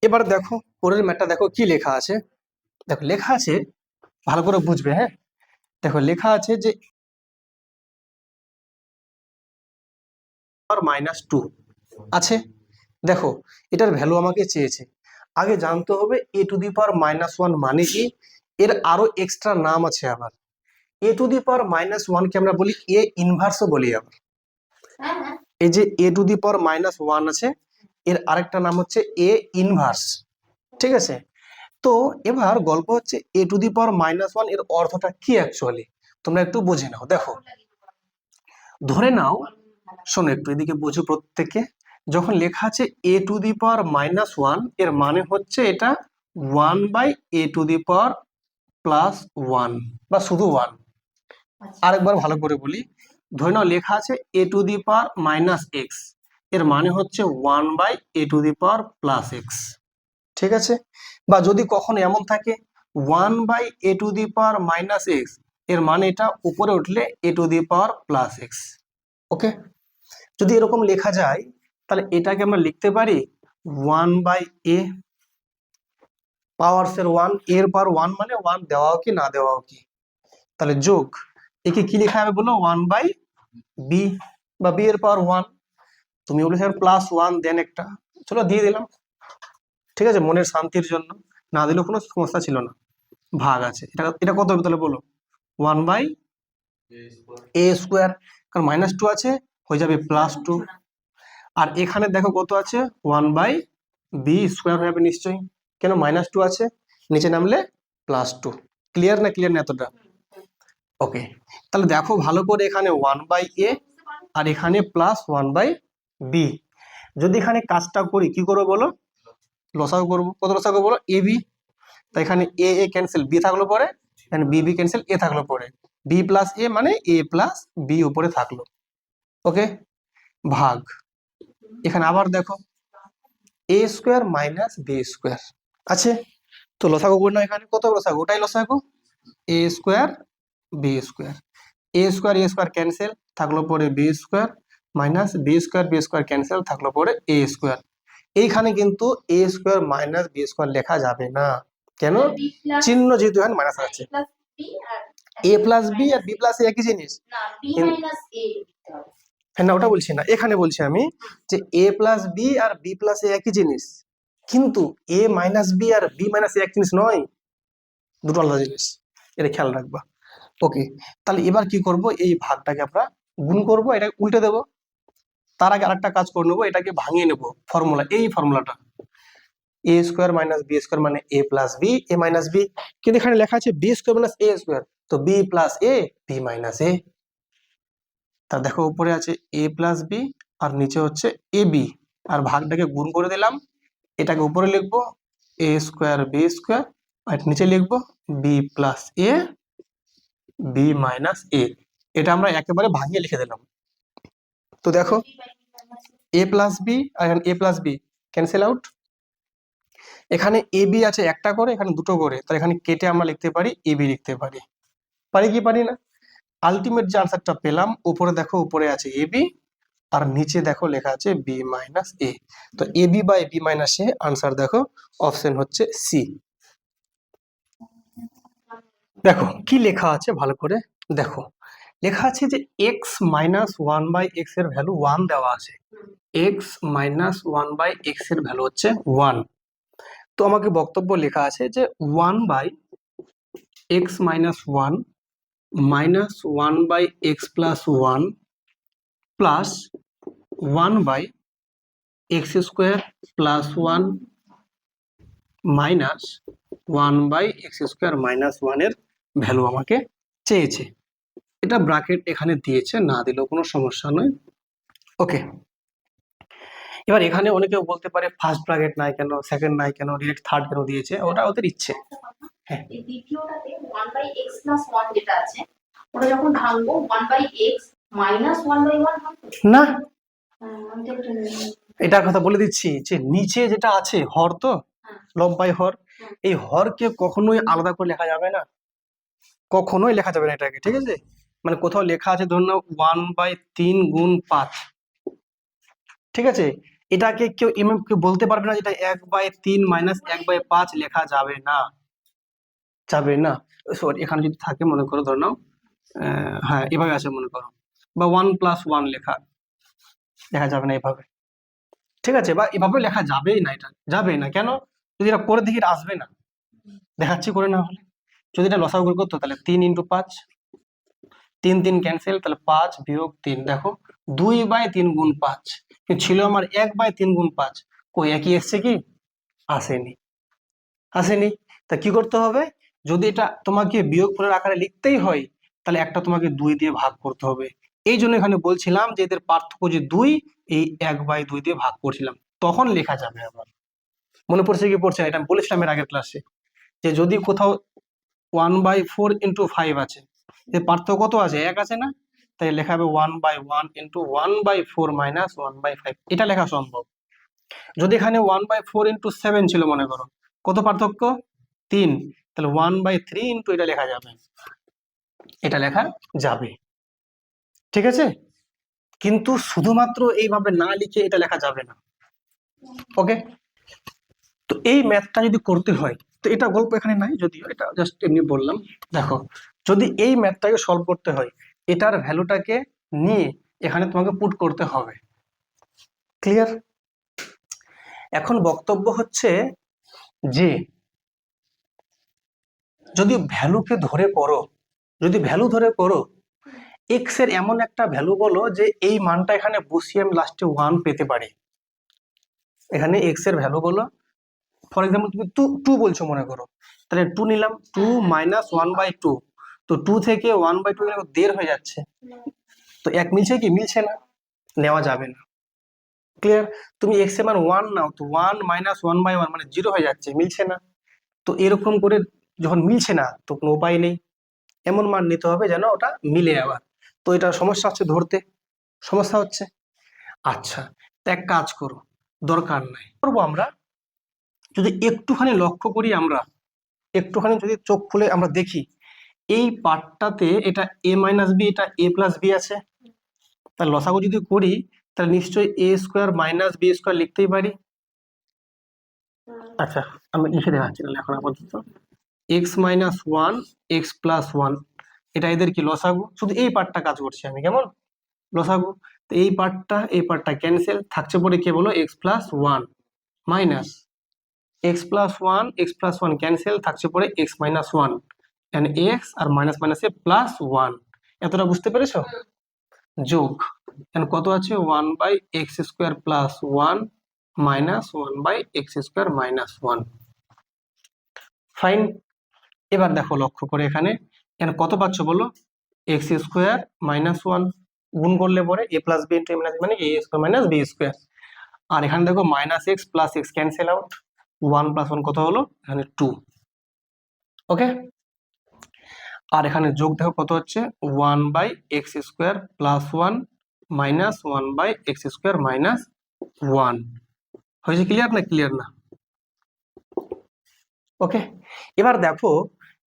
এবার দেখো পরের ম্যাটটা দেখো কি লেখা আছে। দেখো লেখা আছে, ভালো করে বুঝবে, হ্যাঁ দেখো লেখা আছে যে -2 আছে। দেখো এটার ভ্যালু আমাকে চেয়েছে, আগে জানতে হবে a⁻−1 মানে কি, এর আরো এক্সট্রা নাম আছে আবার। a⁻−1 কে আমরা বলি এ ইনভার্সও বলি আবার। এই যে a⁻−1 আছে, এর আরেকটা নাম হচ্ছে এ ইনভার্স, ঠিক আছে? তো এবার গল্প হচ্ছে a⁻−1 এর অর্থটা কি অ্যাকচুয়ালি, তোমরা একটু বুঝে নাও। দেখো ধরে নাও, শোনো একটু এদিকে বোঝো প্রত্যেকে, যখন লেখা আছে a⁻−1 এর মানে হচ্ছে এটা 1/a⁻+1 বা শুধু 1। আরেকবার ভালো করে বলি, ধরে নাও লেখা আছে a⁻−x, এর মানে হচ্ছে 1/a⁻+x, ঠিক আছে? বা যদি কখনো এমন থাকে 1/a⁻−x, এর মানে এটা উপরে উঠলে a⁻+x, ওকে? যদি এরকম লেখা যায় তাহলে এটাকে আমরা লিখতে পারি 1/a পাওয়ার্স এর 1, এর পাওয়ার 1 মানে 1 দেওয়াও কি না দেওয়াও কি, তাহলে যোগ একে কি লেখা হবে বলো, 1/b বা b এর পাওয়ার 1। তুমি বলেছো +1 দেন একটা, চলো দিয়ে দিলাম, ঠিক আছে, মনের শান্তির জন্য, না দিলেও কোনো সমস্যা ছিল না। ভাগ আছে, এটা এটা কত হবে তাহলে বলো, 1/a², কারণ -2 আছে, হয়ে যাবে +2। আর এখানে দেখো কত আছে, 1/b² হয়ে যাবে নিশ্চয়ই, কেন -2 আছে, নিচে নামলে +2। ক্লিয়ার না, ক্লিয়ার না এতটা? ওকে, তাহলে দেখো ভালো করে, এখানে 1/a আর এখানে +1/b। যদি এখানে কাজটা করি কি করবো বলো, লসাগু করবো। কত লসাগু বলো, ab, তাই এখানে a a ক্যান্সেল, b থাকলো পরে, এখানে b b ক্যান্সেল, a থাকলো পরে, b + a মানে a + b উপরে থাকলো, ওকে? ভাগ, এখানে আবার দেখো a² - b² আছে, তো লসাগু করে নাও, এখানে কত লসাগু, ওটাই লসাগু, a² b², a² ক্যান্সেল থাকলো পরে b² মাইনাস b² ক্যান্সেল থাকলো পরে a²। এইখানে কিন্তু a² - b² লেখা যাবে না, কেন? চিহ্ন যেহেতু এখানে মাইনাস আছে, a + b R b + a একই জিনিস হ্যাঁ, না ওটা বলছি না, এখানে বলছি আমি যে a + b R b + a একই জিনিস, কিন্তু a - b R b - a এক জিনিস নয়, দুটো আলাদা জিনিস, এটা খেয়াল রাখবা, ওকে? তাহলে এবার কি করব, এই ভাগটাকে আমরা গুণ করব, এটা উল্টে দেব। তার আগে আরেকটা কাজ করে নেবো, এটাকে ভাঙিয়ে নেব, ফর্মুলা, এই ফর্মুলাটা a² - b² মানে a + b a - b, কিন্তু এখানে লেখা আছে b² - a², তো b + a b - a। তা দেখো উপরে আছে a + b আর নিচে হচ্ছে ab, আর ভাগটাকে গুণ করে দিলাম, এটাকে উপরে লিখবো a² b² আর নিচে লিখবো b + a b - a। এটা আমরা একেবারে ভাঙিয়ে লিখে দিলাম। তো দেখো a + b আর এখানে a + b ক্যান্সেল আউট, এখানে ab আছে একটা করে, এখানে দুটো করে, তাহলে এখানে কেটে আমরা লিখতে পারি ab লিখতে পারি, পারি কি পারি না? আলটিমেট যে আনসারটা পেলাম, উপরে দেখো উপরে আছে ab আর নিচে দেখো লেখা আছে বি মাইনাস এ। তো A B by B minus A, answer দেখো অপশন হচ্ছে সি। দেখো কি লেখা আছে ভালো করে দেখো, লেখা আছে যে x minus one by x এর ভ্যালু ওয়ান দেওয়া আছে। X minus one by x এর ভ্যালু হচ্ছে ওয়ান। তো আমাকে বক্তব্য লেখা আছে যে one by x minus one minus one by x plus one plus one by x square plus one minus one by x square minus ওয়ানের value আমাকে চেয়েছে। এটা ব্র্যাকেট এখানে দিয়েছে, না দিলেও কোনো সমস্যা নয়। ওকে, এবার এখানে অনেকেও বলতে পারে ফার্স্ট ব্র্যাকেট নাই কেন, সেকেন্ড নাই কেন, ডিরেক্ট থার্ড কেন দিয়েছে, ওটা ওদের ইচ্ছে। হ্যাঁ, এই দ্বিতীয়টাতে 1/x + 1 যেটা আছে ওটা যখন ভাঙবো 1/x - 1/1 হবে না, আমি তো এটা জানি। এটার কথা বলে দিচ্ছি যে নিচে যেটা আছে হর, তো লব বাই হর, এই হরকে কখনোই আলাদা করে লেখা যাবে না, কখনোই লেখা যাবে না এটাকে, ঠিক আছে? মানে কোথাও লেখা আছে ধরুন 1/3 গুণ 5, ঠিক আছে, এটাকে কেউ কেউ বলতে পারবে না যেটা 1/3 মাইনাস 1/5 লেখা যাবে না, যাবে না। সরি, এখানে যদি থাকে মনে করো ধরে নাও, হ্যাঁ এভাবে আছে মনে করো, বা 1+1 লেখা লেখা যাবে না এভাবে, ঠিক আছে? বা এভাবে লেখা যাবেই না, এটা যাবে না। কেন? যদি এটা করে দেখি এটা আসবে না, দেখাচ্ছি করে না হলে। যদি এটা লসাগু বের করতো তাহলে 3 × 5, 3 3 ক্যান্সেল, তাহলে 5 - 3, দেখো 2/3 গুণ 5, কিন্তু ছিল আমার 1/3 গুণ 5, কই একই এসছে কি? আসেনি, আসেনি। তা কি করতে হবে? যদি এটা তোমাকে বিয়োগফলের আকারে লিখতেই হয় তাহলে একটা তোমাকে 2 দিয়ে ভাগ করতে হবে। এই জন্য এখানে বলছিলাম যে এদের পার্থক্য যে 2, এই 1/2 দিয়ে ভাগ করছিলাম, তখন লেখা যাবে। আবার মনে পড়ছে কি পড়ছে না, এটা আমি বলেছিলাম এর আগের ক্লাসে, যে যদি কোথাও 1/4 × 5 আছে, এর পার্থক্য কত আছে? 1 আছে না? তাই লেখা হবে 1/1 × 1/4 - 1/5, এটা লেখা সম্ভব। যদি এখানে 1/4 × 7 ছিল মনে করো, কত পার্থক্য? 3, তাহলে 1/3 × এটা লেখা যাবে, এটা লেখা যাবে, ঠিক আছে? কিন্তু শুধুমাত্র এইভাবে না লিখে এটা লেখা যাবে না। ওকে, তো এই ম্যাথটা যদি করতে হয়, তো এটা গল্প এখানে নাই, যদিও এটা জাস্ট এমনি বললাম। দেখো, যদি এই ম্যাথটাকে সলভ করতে হয়, এটার ভ্যালুটাকে নিয়ে এখানে তোমাকে পুট করতে হবে। ক্লিয়ার? এখন বক্তব্য হচ্ছে যে যদি ভ্যালুকে ধরে করো, যদি ভ্যালু ধরে করো, এক্স এর এমন একটা ভ্যালু বলো যে এই মানটা এখানে বসিয়ে আমি লাস্টে 1 পেতে পারি। এখানে এক্স এর ভ্যালু বলো, ফর এক্সাম্পল তুমি 2 বলছো মনে করো, তাহলে 2 নিলাম, 2 - 1/2, তো 2 থেকে 1/2 গেলে 1.5 হয়ে যাচ্ছে, তো এক মিলছে কি? মিলছে না, নেওয়া যাবে না। ক্লিয়ার? তুমি এক্স এর মান 1 নাও, তো 1 - 1/1 মানে 0 হয়ে যাচ্ছে, মিলছে না। তো এরকম করে যখন মিলছে না তো কোনো উপায় নেই, এমন মান নিতে হবে যেন ওটা মিলে আবার। তো এটা সমস্যা হচ্ছে, ধরতে সমস্যা হচ্ছে। আচ্ছা, তো এক কাজ করো, দরকার নাই করবো আমরা, যদি একটুখানি লক্ষ্য করি, আমরা একটুখানি যদি চোখ খুলে আমরা দেখি, এই পার্টটাতে এটা a - b, এটা a + b আছে, তাহলে লসাগু যদি করি তাহলে নিশ্চয়ই a² - b² লিখতেই পারি। আচ্ছা, আমি লিখে দেখাচ্ছি তাহলে এখন আপাতত, x - 1 x + 1, এটা এদের কি লসাগু, শুধু এই পার্টটা কাজ করছি আমি, কেমন? লসাগু। তো এই পার্টটা ক্যান্সেল, থাকছে পরে কে বলো? x + 1 minus x + 1, x + 1 cancel, থাকছে পরে x - 1, এখানে x আর মাইনাস মাইনাসে +1, এতটা বুঝতে পেরেছো? যোগ এখানে কত আছে? 1/x² + 1 minus 1/x² - 1, fine. এবার দেখো লক্ষ্য করে এখানে কত পাচ্ছ বলো? x² - 1 গুণ করলে পরে a + b × a - মানে a² - b², আর এখানে দেখো -x + x ক্যান্সেল আউট, 1 + 1 কত হলো? এখানে 2। ওকে, আর এখানে যোগ দেখো কত হচ্ছে? 1/x² + 1 মাইনাস 1/x² - 1 হয়েছে। ক্লিয়ার না? ক্লিয়ার না? ওকে, এবার দেখো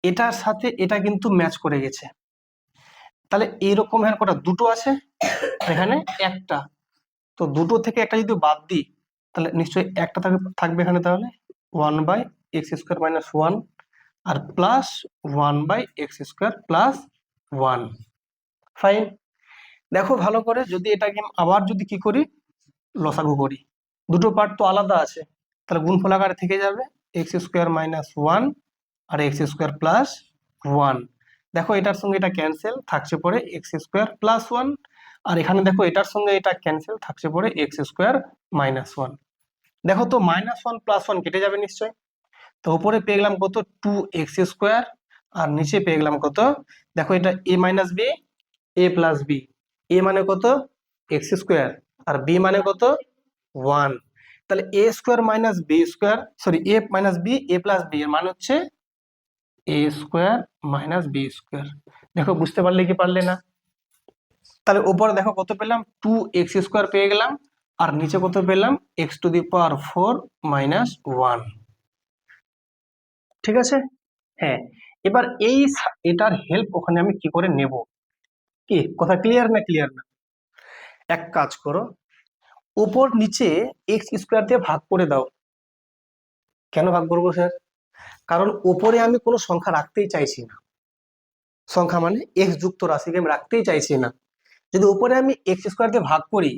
এটার সাথে এটা কিন্তু ম্যাচ করে গেছে, তাহলে এইরকম এখানে কটা? দুটো আছে, এখানে একটা, তো দুটো থেকে একটা যদি বাদ দিই তাহলে নিশ্চয়ই একটা থাকবে এখানে, তাহলে 1/x² - 1 আর প্লাস 1/x² + 1। ফাইন। দেখো ভালো করে, যদি এটাকে আবার যদি কি করি, লসাগু করি, দুটো পার্ট তো আলাদা আছে, তাহলে গুণফল আকারে থেকে যাবে x² - 1 আর x² + 1। দেখো এটার সঙ্গে এটা ক্যান্সেল, থাকছে পড়ে x² + 1, আর এখানে দেখো এটার সঙ্গে এটা ক্যান্সেল, থাকছে পড়ে x² - 1। দেখো তো -1 + 1 কেটে যাবে নিশ্চয়। তো উপরে পেয়ে গেলাম কত, 2x², আর নিচে পেয়ে গেলাম কত, দেখো এটা a - b, a + b, a মানে কত x², আর b মানে কত 1। তাহলে a² - b², sorry a - b, a + b এর মান হচ্ছে a² - b²। দেখো বুঝতে পারলে কি পারলে না? তাহলে উপরে দেখো কত পেলাম, 2x² পেয়ে গেলাম, আর নিচে কত পেলাম, x⁴ - 1। ঠিক আছে। হ্যাঁ, এবার এটার হেল্প ওখানে আমি কি করে নেব, কি কথা ক্লিয়ার না? ক্লিয়ার না? এক কাজ করো, উপর নিচে x² দিয়ে ভাগ করে দাও। কেন ভাগ করবো স্যার? কারণ উপরে আমি কোনো সংখ্যা রাখতেই চাইছি না, সংখ্যা মানে x যুক্ত রাশিকে আমি রাখতেই চাইছি না। যদি উপরে আমি x² দিয়ে ভাগ করি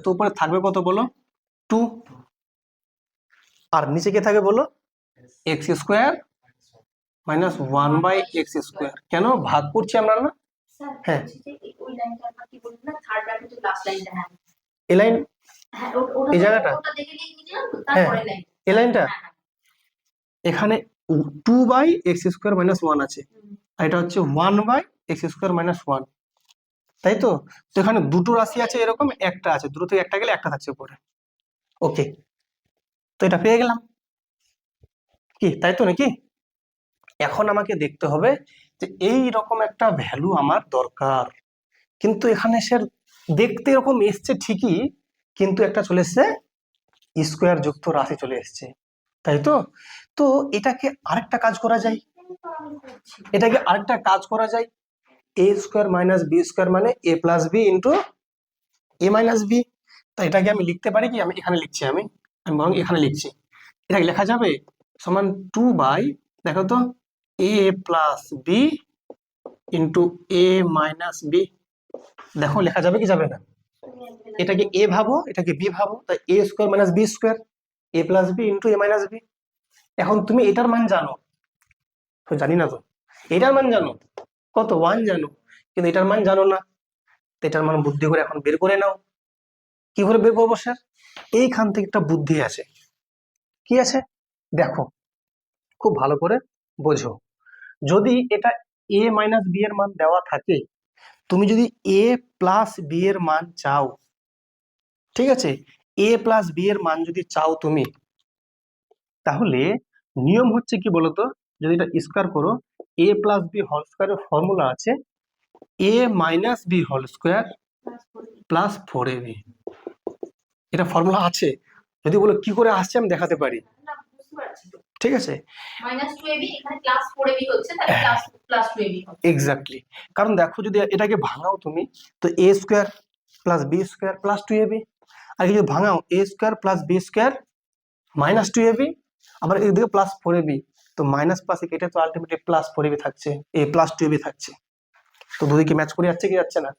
তো উপরে থাকবে কত বলো, 2, আর নিচে কে থাকবে বলো, x² - 1/x²। কেন ভাগ করছি আমরা না? স্যার হ্যাঁ, বলছি যে ওই লাইনটা আমরা কি বলবো না, থার্ড ব্র্যাকেটের লাস্ট লাইনটা। হ্যাঁ এই লাইন, হ্যাঁ, ওটা এই তো জায়গাটা, ওটা দেখে নিয়ে নিলাম, হ্যাঁ তারপরে লাইন। এই লাইনটা, হ্যাঁ হ্যাঁ। এখানে 2/x² - 1 আছে, হুম। আর এটা হচ্ছে 1/x² - 1, তাই তো? তো এখানে দুটো রাশি আছে, এরকম একটা আছে, দুটো থেকে একটা গেলে একটা থাকছে পরে। ওকে, তো এটা পেয়ে গেলাম, কি তাই তো নাকি? এখন আমাকে দেখতে হবে যে এই রকম একটা ভ্যালু আমার দরকার, কিন্তু এখানে স্যার দেখতে এরকম এসছে ঠিকই, কিন্তু একটা চলে এসছে স্কোয়ার যুক্ত রাশি চলে এসছে, তাই তো? তো এটাকে আরেকটা কাজ করা যায়, এটাকে আরেকটা কাজ করা যায়, a² - b² মানে a + b * a - b। তাই এটাকে আমি লিখতে পারি কি, আমি এখানে লিখছি, আমি আমি বরং এখানে লিখছি, এটাকে লেখা যাবে সমান 2 বাই, দেখো তো, a + b * a - b। দেখো লেখা যাবে কি যাবে না? এটাকে a ভাবো, এটাকে b ভাবো, তাই a² - b², a + b * a - b। এখন তুমি এটার মান জানো তো? জানি না তো। এটার মান জানো কত, 1 জানো, কিন্তু এটার মান জানো না। তো এটার মান বুদ্ধি করে এখন বের করে নাও। কি করে বের করবো স্যার? এইখান থেকে একটা বুদ্ধি আছে। কি আছে দেখো, খুব ভালো করে বোঝো। যদি এটা a - b এর মান দেওয়া থাকে, তুমি যদি a + b এর মান চাও, ঠিক আছে, a + b এর মান যদি চাও তুমি, তাহলে নিয়ম হচ্ছে কি বলতো, যদি এটা স্কয়ার করো, a + b হোল স্কয়ারের ফর্মুলা আছে a - b whole square + 4ab। এটা ফর্মুলা আছে, যদি বলো কি করে আসছে আমি দেখাতে পারি, না, বুঝতে পারছি তো। ঠিক আছে? -2ab এখানে +4ab হচ্ছে, তাহলে +2ab হবে। এক্স্যাক্টলি, কারণ দেখো যদি এটাকে ভাঙাও তুমি, তো a² + b² + 2ab, আর যদি ভাঙাও a² + b² - 2ab, আবার এদিকে +4ab, তো মাইনাস প্লাসে কেটে তো আলটিমেটলি +4ab থাকছে, a + 2ab থাকছে। তো দুদিকে ম্যাচ করে যাচ্ছে কি যাচ্ছে না?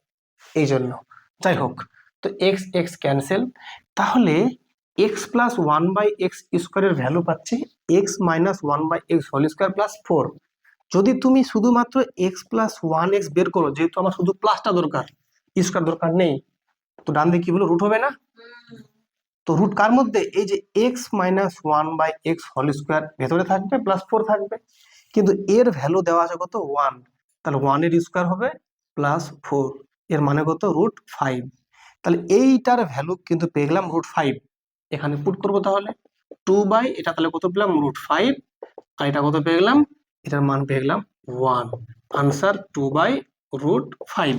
এই জন্য। যাই হোক, তো এক্স এক্স ক্যান্সেল, তাহলে x + 1/x² এর ভ্যালু পাচ্ছি x - 1/x² + 4। যদি তুমি শুধুমাত্র x + 1x বের করো, যেহেতু আমার শুধু প্লাসটা দরকার, স্কয়ার দরকার নেই, তো ডান দিকে কি হলো, রুট হবে না? হুম। তো রুট কার মধ্যে, এই যে x - 1/x² ভেতরে থাকবে, +4 থাকবে, কিন্তু এর ভ্যালু দেওয়া আছে কত, 1, তাহলে 1 এর স্কয়ার হবে +4, এর মানে কত, √5। তাহলে এইটার ভ্যালু কিন্তু পেয়ে গেলাম √5, এখানে পুট করবো, তাহলে 2 বাই এটা, তাহলে কত পেলাম, √5, আর এটা কত পেয়ে গেলাম, এটার মান পেয়ে গেলাম 1। আনসার 2/√5।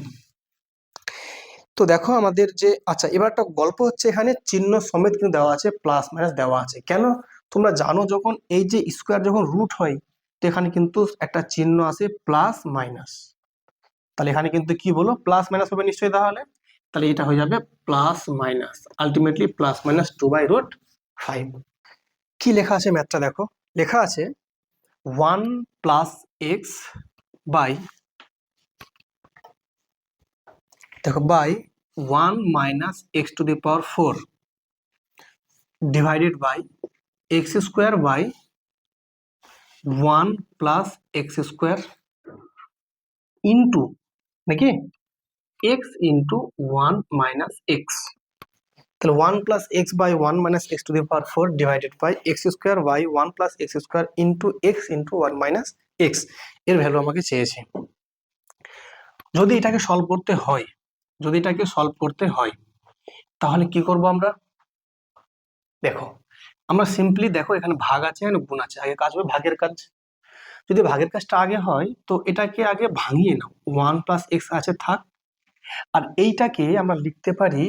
তো দেখো আমাদের যে, আচ্ছা এবার একটা গল্প হচ্ছে, এখানে চিহ্ন সমেত কিন্তু দেওয়া আছে, প্লাস মাইনাস দেওয়া আছে কেন? তোমরা জানো যখন এই যে স্কোয়ার যখন রুট হয়, তো এখানে কিন্তু একটা চিহ্ন আছে প্লাস মাইনাস, তাহলে এখানে কিন্তু কি বলো, প্লাস মাইনাস হবে নিশ্চয়ই। তাহলে তাহলে এটা হয়ে যাবে plus minus, ultimately plus minus 2/5। কি লেখা আছে ম্যাথটা দেখো, লেখা আছে 1 প্লাস এক্স বাই, দেখো by 1 minus x to the power 4 divided by x square by 1 plus x square into নাকি এক্স ইন্টু 1 মাইনাস এক্স। তাহলে 1 plus x by 1 minus x to the power 4 divided by x square by 1 plus x square into x into 1 minus x, এর value আমাকে চেয়েছে। যদি এটাকে solve করতে হয়, যদি এটাকে সলভ করতে হয় তাহলে কি করব আমরা, দেখো আমরা সিম্পলি দেখো এখানে ভাগ আছে এখানে গুণ আছে, আগে কাজ হবে ভাগের কাজ। যদি ভাগের কাজটা আগে হয় তো এটাকে আগে ভাঙিয়ে নাও, 1 প্লাস এক্স আছে থাক, আর এইটাকে আমরা লিখতে পারি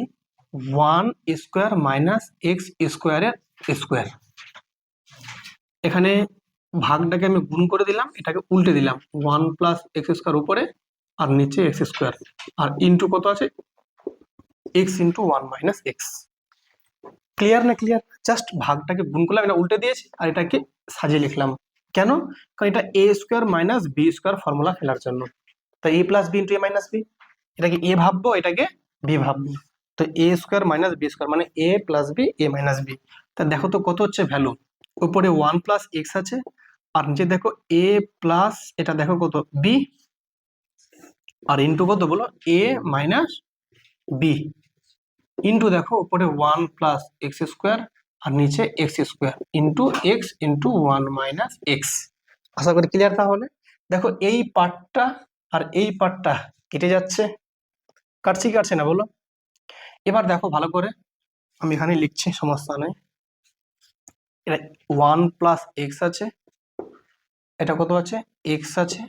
1 স্কোয়ার মাইনাস এক্স স্কোয়ারের স্কোয়ার। এখানে ভাগটাকে আমি গুণ করে দিলাম, এটাকে উল্টে দিলাম, 1 প্লাস এক্স স্কোয়ার উপরে আর নিচে এক্স স্কোয়ার, আর ইন্টু কত আছে x into 1 minus x. Clear না ক্লিয়ার? জাস্ট ভাগটাকে গুণ করলাম, এটা উল্টে দিয়েছি আর এটাকে সাজিয়ে লিখলাম। কেন? কারণ এটা A square minus B square formula ফেলার জন্য। তো A plus B into A minus B, এটাকে এ ভাববো এটাকে বি ভাববো, তো A square minus B square মানে এ plus B A minus B. তা দেখো তো কত হচ্ছে ভ্যালু, উপরে 1 প্লাস এক্স আছে আর নিচে দেখো এ প্লাস এটা দেখো কত বি, আর ইন্টু কত বলো এ মাইনাস বি, ইন্টু দেখো উপরে 1 প্লাস এক্স স্কোয়ার আর নিচে X square into x into 1 minus X. আশা করি ক্লিয়ার। তাহলে দেখো এই পার্টটা আর এই পার্টটা কেটে যাচ্ছে, কাটছে কি কাটছে না বলো? এবার দেখো ভালো করে, আমি এখানে লিখছি সমস্যা নেই, এটা 1 প্লাস এক্স আছে, এটা কত আছে এক্স আছে,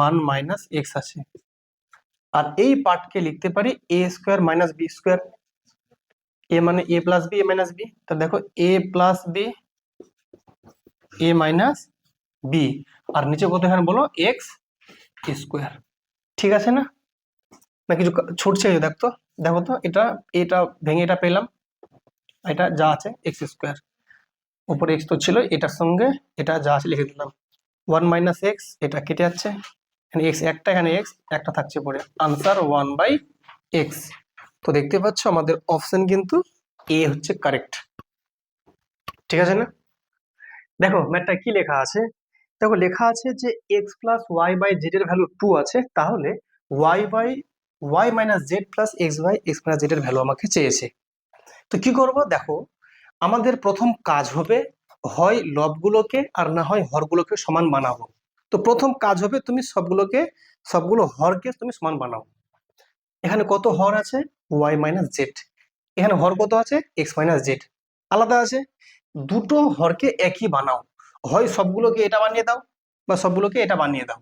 1 মাইনাস এক্স আছে, আর এই পার্টকে লিখতে পারি এ স্কোয়ার মাইনাস বি স্কোয়ার, এ মানে এ plus B A minus B, তা দেখো A plus B A minus B, আর নিচে কত এখানে বলো এক্স স্কোয়ার। ঠিক আছে না? না কিছু ছুটছে? দেখতো দেখো তো, এটা এটা ভেঙে এটা পেলাম, এটা যা আছে এক্স স্কোয়ার, উপরে এক্স তো ছিল, এটার সঙ্গে এটা যা আছে লিখে দিলাম, 1 মাইনাস এক্স, এটা কেটে যাচ্ছে, এখানে এক্স একটা এখানে এক্স একটা থাকছে পরে, আনসার 1 বাই এক্স। তো দেখতে পাচ্ছ আমাদের অপশন কিন্তু এ হচ্ছে কারেক্ট। ঠিক আছে না? দেখো ম্যাথটা কি লেখা আছে, দেখো লেখা আছে যে x plus y by z এর ভ্যালু 2 আছে, তাহলে y by Y minus z plus x by x minus z এর ভ্যালু আমাকে চেয়েছে। তো কি করব, দেখো আমাদের প্রথম কাজ হবে হয় লবগুলোকে আর না হয় হরগুলোকে সমান বানাবো। তো প্রথম কাজ হবে তুমি সবগুলো হরকে তুমি সমান বানাও। এখানে কত হর আছে ওয়াই মাইনাস জেড, এখানে হর কত আছে এক্স মাইনাস জেড, আলাদা আছে, দুটো হরকে একই বানাও, হয় সবগুলোকে এটা বানিয়ে দাও বা সবগুলোকে এটা বানিয়ে দাও।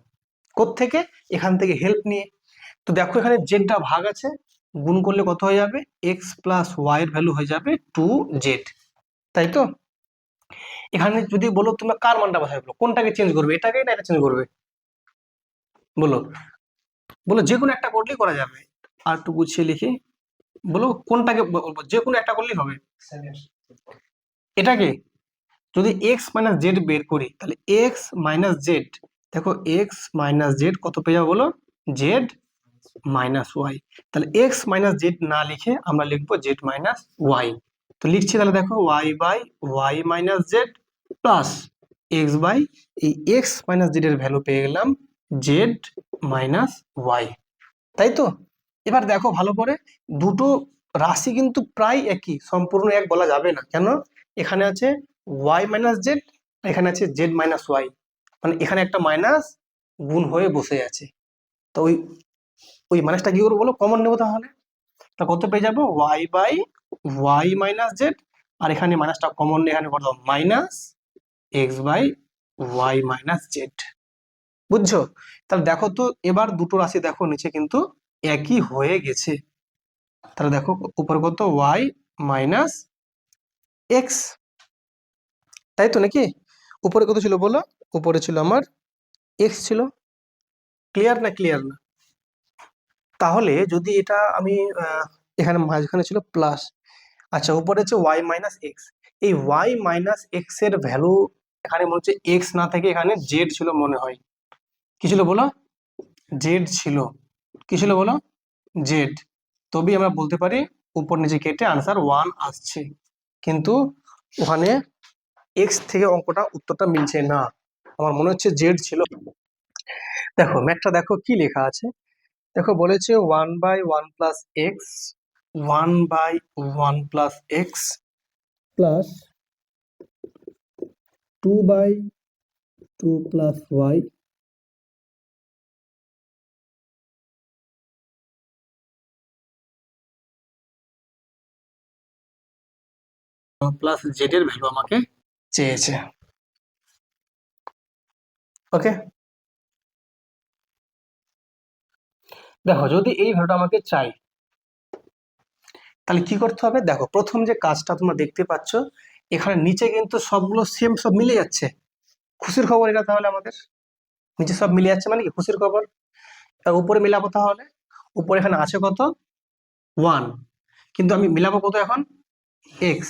কোত্থেকে? এখান থেকে হেল্প নিয়ে। তো দেখো এখানে জেডটা ভাগ আছে, গুণ করলে কত হয়ে যাবে এক্স প্লাস ওয়াই এর ভ্যালু হয়ে যাবে 2z, তাই তো? এখানে যদি বলো তুমি কার মানটা বসাবে, কোনটাকে চেঞ্জ করবে, এটাকে না এটা চেঞ্জ করবে? বলো বলো, যে কোনো একটা করলেই করা যাবে। আর একটু গুছিয়ে লিখি, বলো কোনটাকে বলবো, যে কোনো একটা করলেই হবে। এটাকে যদি এক্স মাইনাস জেড বের করি তাহলে এক্স মাইনাস জেড, দেখো এক্স মাইনাস জেড কত পেয়ে যাবো বলো জেড মাইনাস ওয়াই, তাহলে এক্স মাইনাস জেড না লিখে আমরা লিখবো জেড মাইনাস ওয়াই। তো লিখছি তাহলে দেখো y by Y minus z plus x by এই এক্স মাইনাস জেড এর ভ্যালু পেয়ে গেলাম জেড মাইনাস ওয়াই, তাই তো? এবার দেখো ভালো করে, দুটো রাশি কিন্তু প্রায় একই, সম্পূর্ণ এক বলা যাবে না। কেন? এখানে আছে ওয়াই মাইনাস জেড, এখানে আছে জেড মাইনাস ওয়াই, মানে এখানে একটা মাইনাস গুণ হয়ে বসে আছে। তো ওই ওই মাইনাসটা কি করবো বলো, কমন নেবো। তাহলে তা কত পেয়ে যাবো Y by Y minus Z, আর এখানে মাইনাসটা কমন নিয়ে এখানে কত minus X by Y minus Z. বুঝছো? তাহলে দেখো তো এবার দুটো রাশি দেখো নিচে কিন্তু একই হয়ে গেছে। তাহলে দেখো উপরে কত ওয়াই মাইনাস এক্স, তাই তো নাকি? উপরে কত ছিল বলো, উপরে ছিল আমার এক্স ছিল। ক্লিয়ার না ক্লিয়ার না? তাহলে যদি এটা আমি এখানে মাঝখানে ছিল প্লাস, আচ্ছা উপরে হচ্ছে ওয়াই মাইনাস এক্স, এই ওয়াই মাইনাস এক্স এর ভ্যালু এখানে মনে হচ্ছে এক্স না থেকে এখানে জেড ছিল মনে হয়। কি ছিল বলো? জেড ছিল। কি ছিল বলো? জেড। তবেই আমরা বলতে পারি উপর নিচে কেটে আনসার 1 আসছে, কিন্তু ওখানে এক্স থেকে অঙ্কটা উত্তরটা মিলছে না, আমার মনে হচ্ছে জেড ছিল। দেখো ম্যাথটা দেখো কি লেখা আছে, দেখো বলেছে 1/1 plus x, 1/1 plus x plus 2/2 plus y plus z এর ভ্যালু আমাকে চেয়েছে। ওকে, দেখো যদি এই ভ্যালুটা আমাকে চাই তাহলে কি করতে হবে, দেখো প্রথম যে কাজটা তোমরা দেখতে পাচ্ছ এখানে নিচে কিন্তু সবগুলো সেম, সব মিলে যাচ্ছে, খুশির খবর এটা। তাহলে আমাদের নিচে সব মিলে যাচ্ছে মানে কি খুশির খবর। আর উপরে মিলাবো, তাহলে উপরে এখানে আছে কত 1, কিন্তু আমি মিলাবো কত এখন এক্স।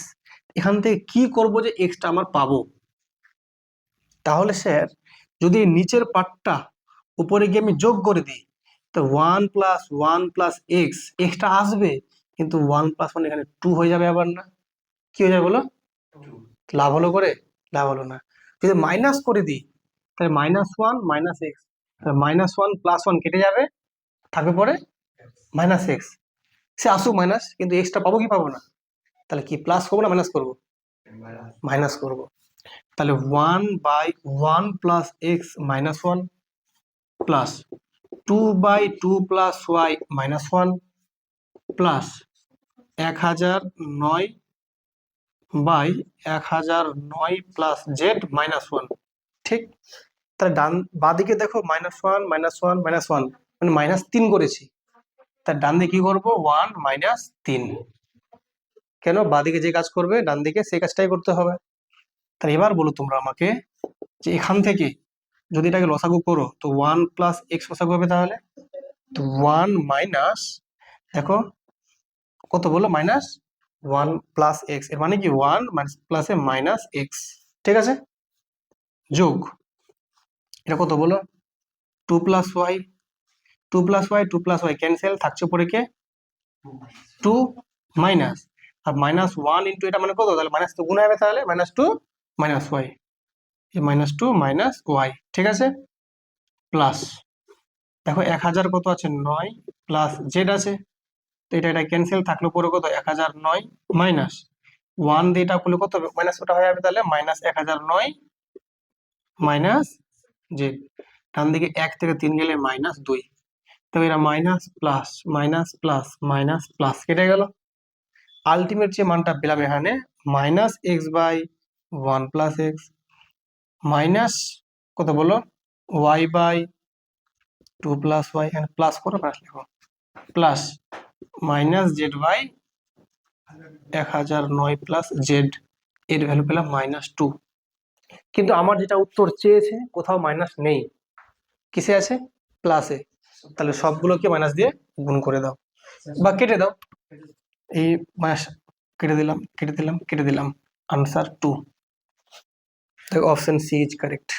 এখান থেকে কি করব যে এক্সটা আমার পাবো, তাহলে স্যার যদি এই নিচের পার্টটা উপরে গিয়ে আমি যোগ করে দিই তো 1 প্লাস এক্স, এক্সটা আসবে কিন্তু 1 + 1 এখানে 2 হয়ে যাবে আবার, না কি হয়ে যাবে বলো? লাভ হলো করে? লাভ হলো না। যদি মাইনাস করে দিই তাহলে -1 মাইনাস এক্স, -1 + 1 কেটে যাবে, থাকবে পরে মাইনাস এক্স। সে আসুক মাইনাস, কিন্তু এক্সটা পাবো কি পাবো না? তাহলে কি প্লাস করবো না মাইনাস করবো? মাইনাস করবো। তাহলে 1/1 plus x -1 plus 2/2 plus y -1 plus 1009/1009 plus z -1। ঠিক, তাহলে ডান বাঁদিকে দেখো -1 -1 -1 মানে -3 করেছি, তার ডান দিকে কি করবো 1 -3। কেন? বাঁদিকে যে কাজ করবে ডান দিকে সেই কাজটাই করতে হবে। তাহলে এবার বলো তোমরা আমাকে যে এখান থেকে যদি এটাকে লসাগু করো তো 1 প্লাস এক্স লসাগু হবে, তাহলে তো 1 মাইনাস, দেখো কত বলো -1 প্লাস এক্স, এর মানে কি 1 মাইনাস প্লাসে মাইনাস এক্স, ঠিক আছে, যোগ এটা কত বলো 2 plus y, 2 plus y cancel, থাকছে উপরে কে 2 মাইনাস, আর -1 ইন্টু এটা মানে কত, তাহলে মাইনাস তো গুণ হবে, তাহলে -2 মাইনাস ওয়াই, -2 মাইনাস ওয়াই, ঠিক আছে, প্লাস দেখো 1000 কত আছে 9 প্লাস জেড আছে, তো এটা ক্যান্সেল, থাকলো পরে কত 1009 মাইনাস 1 দিয়ে এটা করলে কত হবে মাইনাস ওটা হয়ে যাবে, তাহলে -1009 মাইনাস জেড, ডান দিকে 1 থেকে 3 গেলে -2, তবে এটা minus plus minus plus minus plus কেটে গেল। আলটিমেট যে মানটা পেলাম এখানে -x/1 প্লাস এক্স মাইনাস কত বলো y/2 প্লাস ওয়াই, এখানে প্লাস করো প্লাস লিখো, প্লাস -z/1009 প্লাস জেড, এর ভ্যালু পেলাম -2। কিন্তু আমার যেটা উত্তর চেয়েছে কোথাও মাইনাস নেই, কিসে আছে প্লাসে, তাহলে সবগুলোকে মাইনাস দিয়ে গুণ করে দাও বা কেটে দাও, এই মাইনাস কেটে দিলাম কেটে দিলাম কেটে দিলাম, আনসার 2। দেখো option C is correct.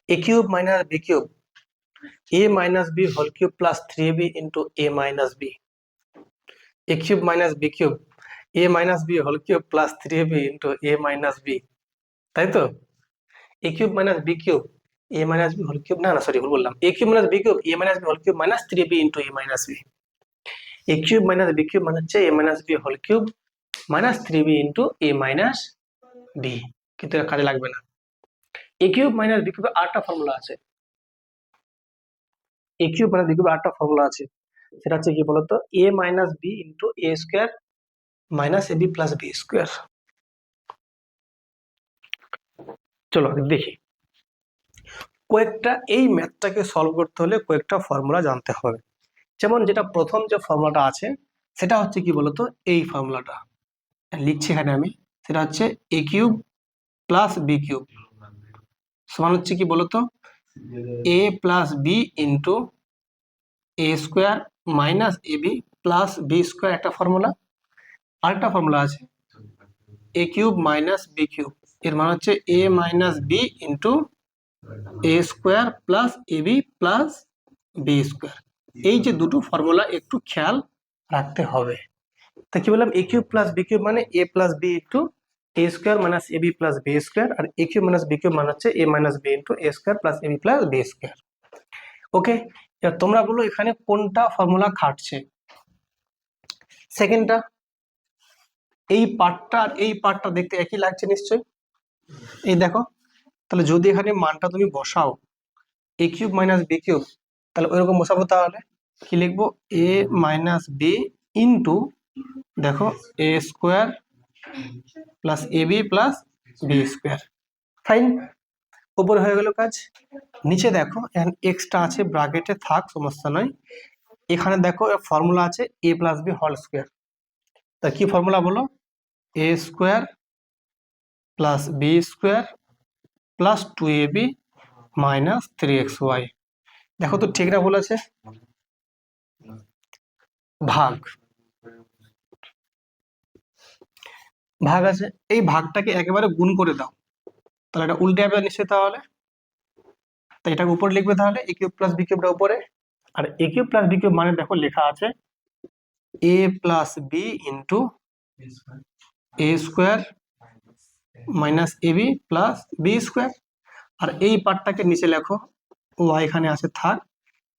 a cube minus b cube, a minus b whole cube plus 3b into a minus b, a cube minus b cube, a minus b whole cube plus 3b into a minus b, তাই তো? a cube minus b cube, a minus b whole cube, না না sorry ভুল বললাম, a cube minus b cube, a minus b whole cube minus 3b into a minus b, a cube minus b cube মানে হচ্ছে a minus b whole cube minus 3b into a minus b, কিন্তু এটা কাজে লাগবে না। a cube minus b cube আরেকটা formula আছে, a cube minus b cube আরেকটা ফর্মুলা আছে, সেটা হচ্ছে কি বলতো a minus b into a square minus ab plus b square। চলো দেখি, কয়েকটা এই ম্যাথটাকে সলভ করতে হলে কয়েকটা ফর্মুলা জানতে হবে। যেমন যেটা প্রথম যে ফর্মুলাটা আছে সেটা হচ্ছে কি বলতো এই ফর্মুলাটা লিখছি এখানে আমি, সেটা হচ্ছে a cube plus B cube সমান হচ্ছে কি বলতো a plus B into A square minus AB plus B square একটা ফর্মুলা, আরেকটা ফর্মুলা আছে A cube minus B cube, এর মানে হচ্ছে A minus B into A square plus AB plus B square. এই যে দুটো ফর্মুলা একটু খেয়াল রাখতে হবে। তা কি বললাম, A cube plus B cube মানে এ প্লাস বি ইন্টু এ square minus AB plus B square, আর A cube minus B cube মানে হচ্ছে A minus B into A square plus AB plus B square. Okay, এবার তোমরা বলো এখানে কোনটা formula খাটছে? সেকেন্ডটা। এই পার্টটা আর এই পার্টটা দেখতে একই লাগছে নিশ্চয়ই, এই দেখো। তাহলে যদি এখানে মানটা তুমি বসাও এ কিউব মাইনাস বি কিউব, তাহলে ওইরকম বসাবো। তাহলে কি লিখবো, এ মাইনাস বি ইন্টু দেখো A square plus A B plus B square. Fine, উপরে হয়ে গেল কাজ। নিচে দেখো এখানে এক্সট্রা আছে, ব্র্যাকেটে থাক, সমস্যা নয়। এখানে দেখো ফর্মুলা আছে এ প্লাস বি হোল স্কোয়ার। তা কি ফর্মুলা বলো, এ square plus B square plus 2ab minus 3xy। দেখো তো ঠিক না ভুল আছে? ভাগ, ভাগ আছে, এই ভাগটাকে একেবারে গুণ করে দাও, তাহলে এটা উল্টে যাবে নিশ্চয়ই। তাহলে তাই এটাকে উপরে লিখবে, তাহলে এ কিউব প্লাস বি কিউবটা উপরে, আর A cube plus B cube মানে দেখো লেখা আছে এ প্লাস বি ইন্টু এ square minus AB plus B square. আর এই পার্টটাকে নিচে লেখো, ওয়াই এখানে আছে থাক,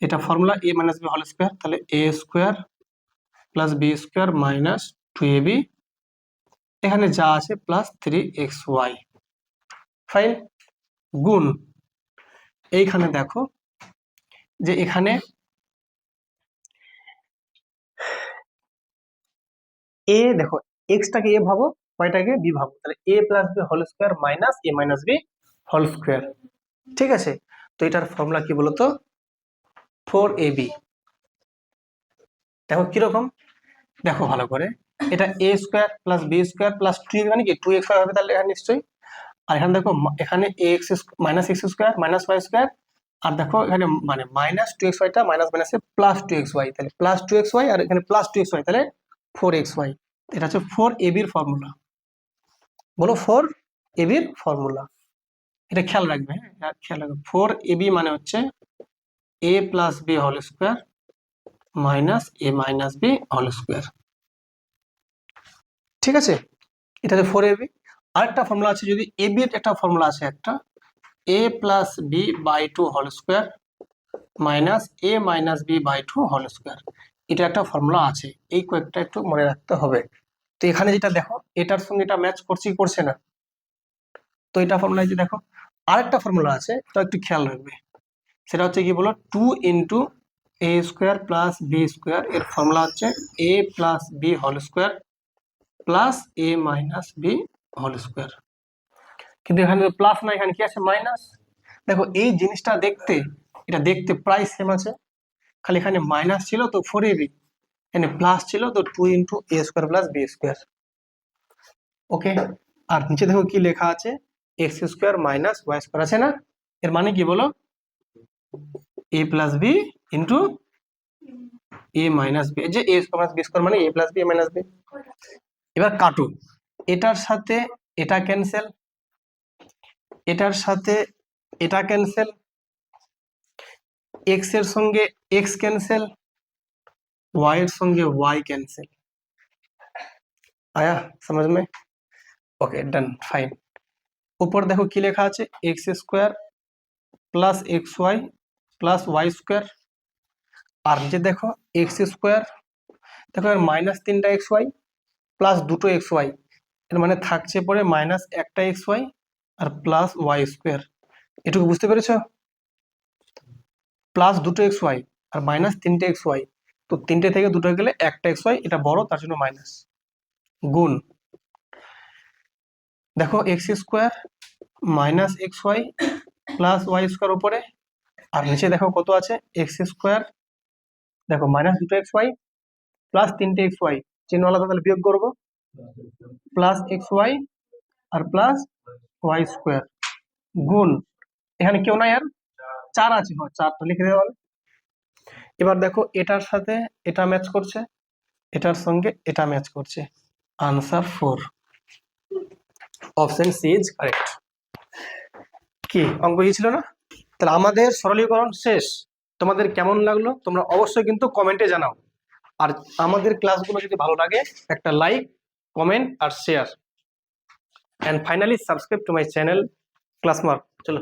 এটা formula A minus B whole square, তাহলে A square plus B square minus 2ab, এখানে যা আছে প্লাস 3xy। ফাইন, গুণ এইখানে দেখো যে এখানে এ দেখো এক্সটাকে এ ভাবো, ওয়াইটাকে বি ভাবো, তাহলে এ plus B whole square minus A minus B whole square. ঠিক আছে, তো এটার ফর্মুলা কি বলতো, 4ab। দেখো কিরকম, দেখো ভালো করে, এটা A square plus B square plus 2 মানে কি 2xy হবে, তাহলে এখানে নিশ্চয়ই। আর এখানে দেখো এখানে X minus x square minus Y square, আর দেখো এখানে মানে মাইনাস 2xyটা মাইনাস মাইনাসে প্লাস 2xy, তাহলে প্লাস 2xy, আর এখানে প্লাস 2xy, তাহলে 4xy। এটা হচ্ছে 4ab এর ফর্মুলা। বলো 4ab এর ফর্মুলা, এটা খেয়াল রাখবে। হ্যাঁ খেয়াল রাখবে, 4ab মানে হচ্ছে A plus B whole square minus A minus B whole square. ঠিক আছে, এটা হচ্ছে 4ab। আরেকটা ফর্মুলা আছে, যদি ab এর একটা ফর্মুলা আছে একটা, A plus B by 2 whole square minus A minus B by 2 whole square. এটা একটা ফর্মুলা আছে, এই কয়েকটা একটু মনে রাখতে হবে। তো এখানে যেটা দেখো এটার সঙ্গে এটা ম্যাচ করছে কি করছে না, তো এটা ফর্মুলা যে দেখো আরেকটা ফর্মুলা আছে, তো একটু খেয়াল রাখবে। সেটা হচ্ছে কি বলো, 2 ইন্টু এ স্কোয়ার প্লাস বি স্কোয়ার, এর ফর্মুলা হচ্ছে A plus B whole square plus A minus B whole square. কিন্তু এখানে প্লাস না, এখানে কি আছে মাইনাস। দেখো এই জিনিসটা দেখতে, এটা দেখতে প্রায় সেম আছে, খালি এখানে মাইনাস ছিল তো 4ab, এখানে প্লাস ছিল তো 2 ইন্টু এ square plus B square. Okay, আর নিচে দেখো কি লেখা আছে, x square minus Y square আছে না, এর মানে কি বলো, a plus B into A minus b, যে এ স্কোয়ার বি স্কোয়ার মানে এ plus B A minus b. এবার কাটুন, এটার সাথে এটা ক্যান্সেল, এটার সাথে এটা ক্যান্সেল, এক্স এর সঙ্গে এক্স ক্যান্সেল, ওয়াই এর সঙ্গে ওয়াই ক্যান্সেल। आया समझ में? Okay done fine. ऊपर देखो কি লেখা আছে, x square plus x Y plus Y square, আর নিচে দেখো এক্স স্কোয়ার, দেখো এর মাইনাস 3টা এক্স ওয়াই প্লাস 2টো এক্স ওয়াই, এর মানে থাকছে পরে মাইনাস একটা এক্স ওয়াই আর প্লাস ওয়াই স্কোয়ার। এটুকু বুঝতে পেরেছো? প্লাস 2টো এক্স ওয়াই আর মাইনাস 3টে এক্স ওয়াই, তো 3টে থেকে 2টো গেলে একটা এক্স ওয়াই, এটা বড় তার জন্য মাইনাস, গুণ দেখো x square minus x Y plus Y square উপরে, আর নিচে দেখো কত আছে এক্স স্কোয়ার, দেখো মাইনাস 2টো এক্স ওয়াই প্লাস 3টে এক্স ওয়াই, চিহ্ন আলাদা তাহলে বিয়োগ করবো, প্লাস এক্স ওয়াই আর প্লাস ওয়াই স্কোয়ার, গুণ এখানে কেউ নাই আর 4 আছে, হ্যাঁ 4টা লিখে দেওয়া, এবার দেখো এটার সাথে এটা ম্যাচ করছে, এটার সঙ্গে এটা ম্যাচ করছে, answer 4। Option C is correct. কি অঙ্ক ছিল না? তাহলে আমাদের সরলীকরণ শেষ। তোমাদের কেমন লাগলো তোমরা অবশ্যই কিন্তু কমেন্টে জানাও। আর আমাদের ক্লাসগুলো যদি ভালো লাগে একটা লাইক, কমেন্ট আর share, and finally subscribe to my channel Classmark. চলো।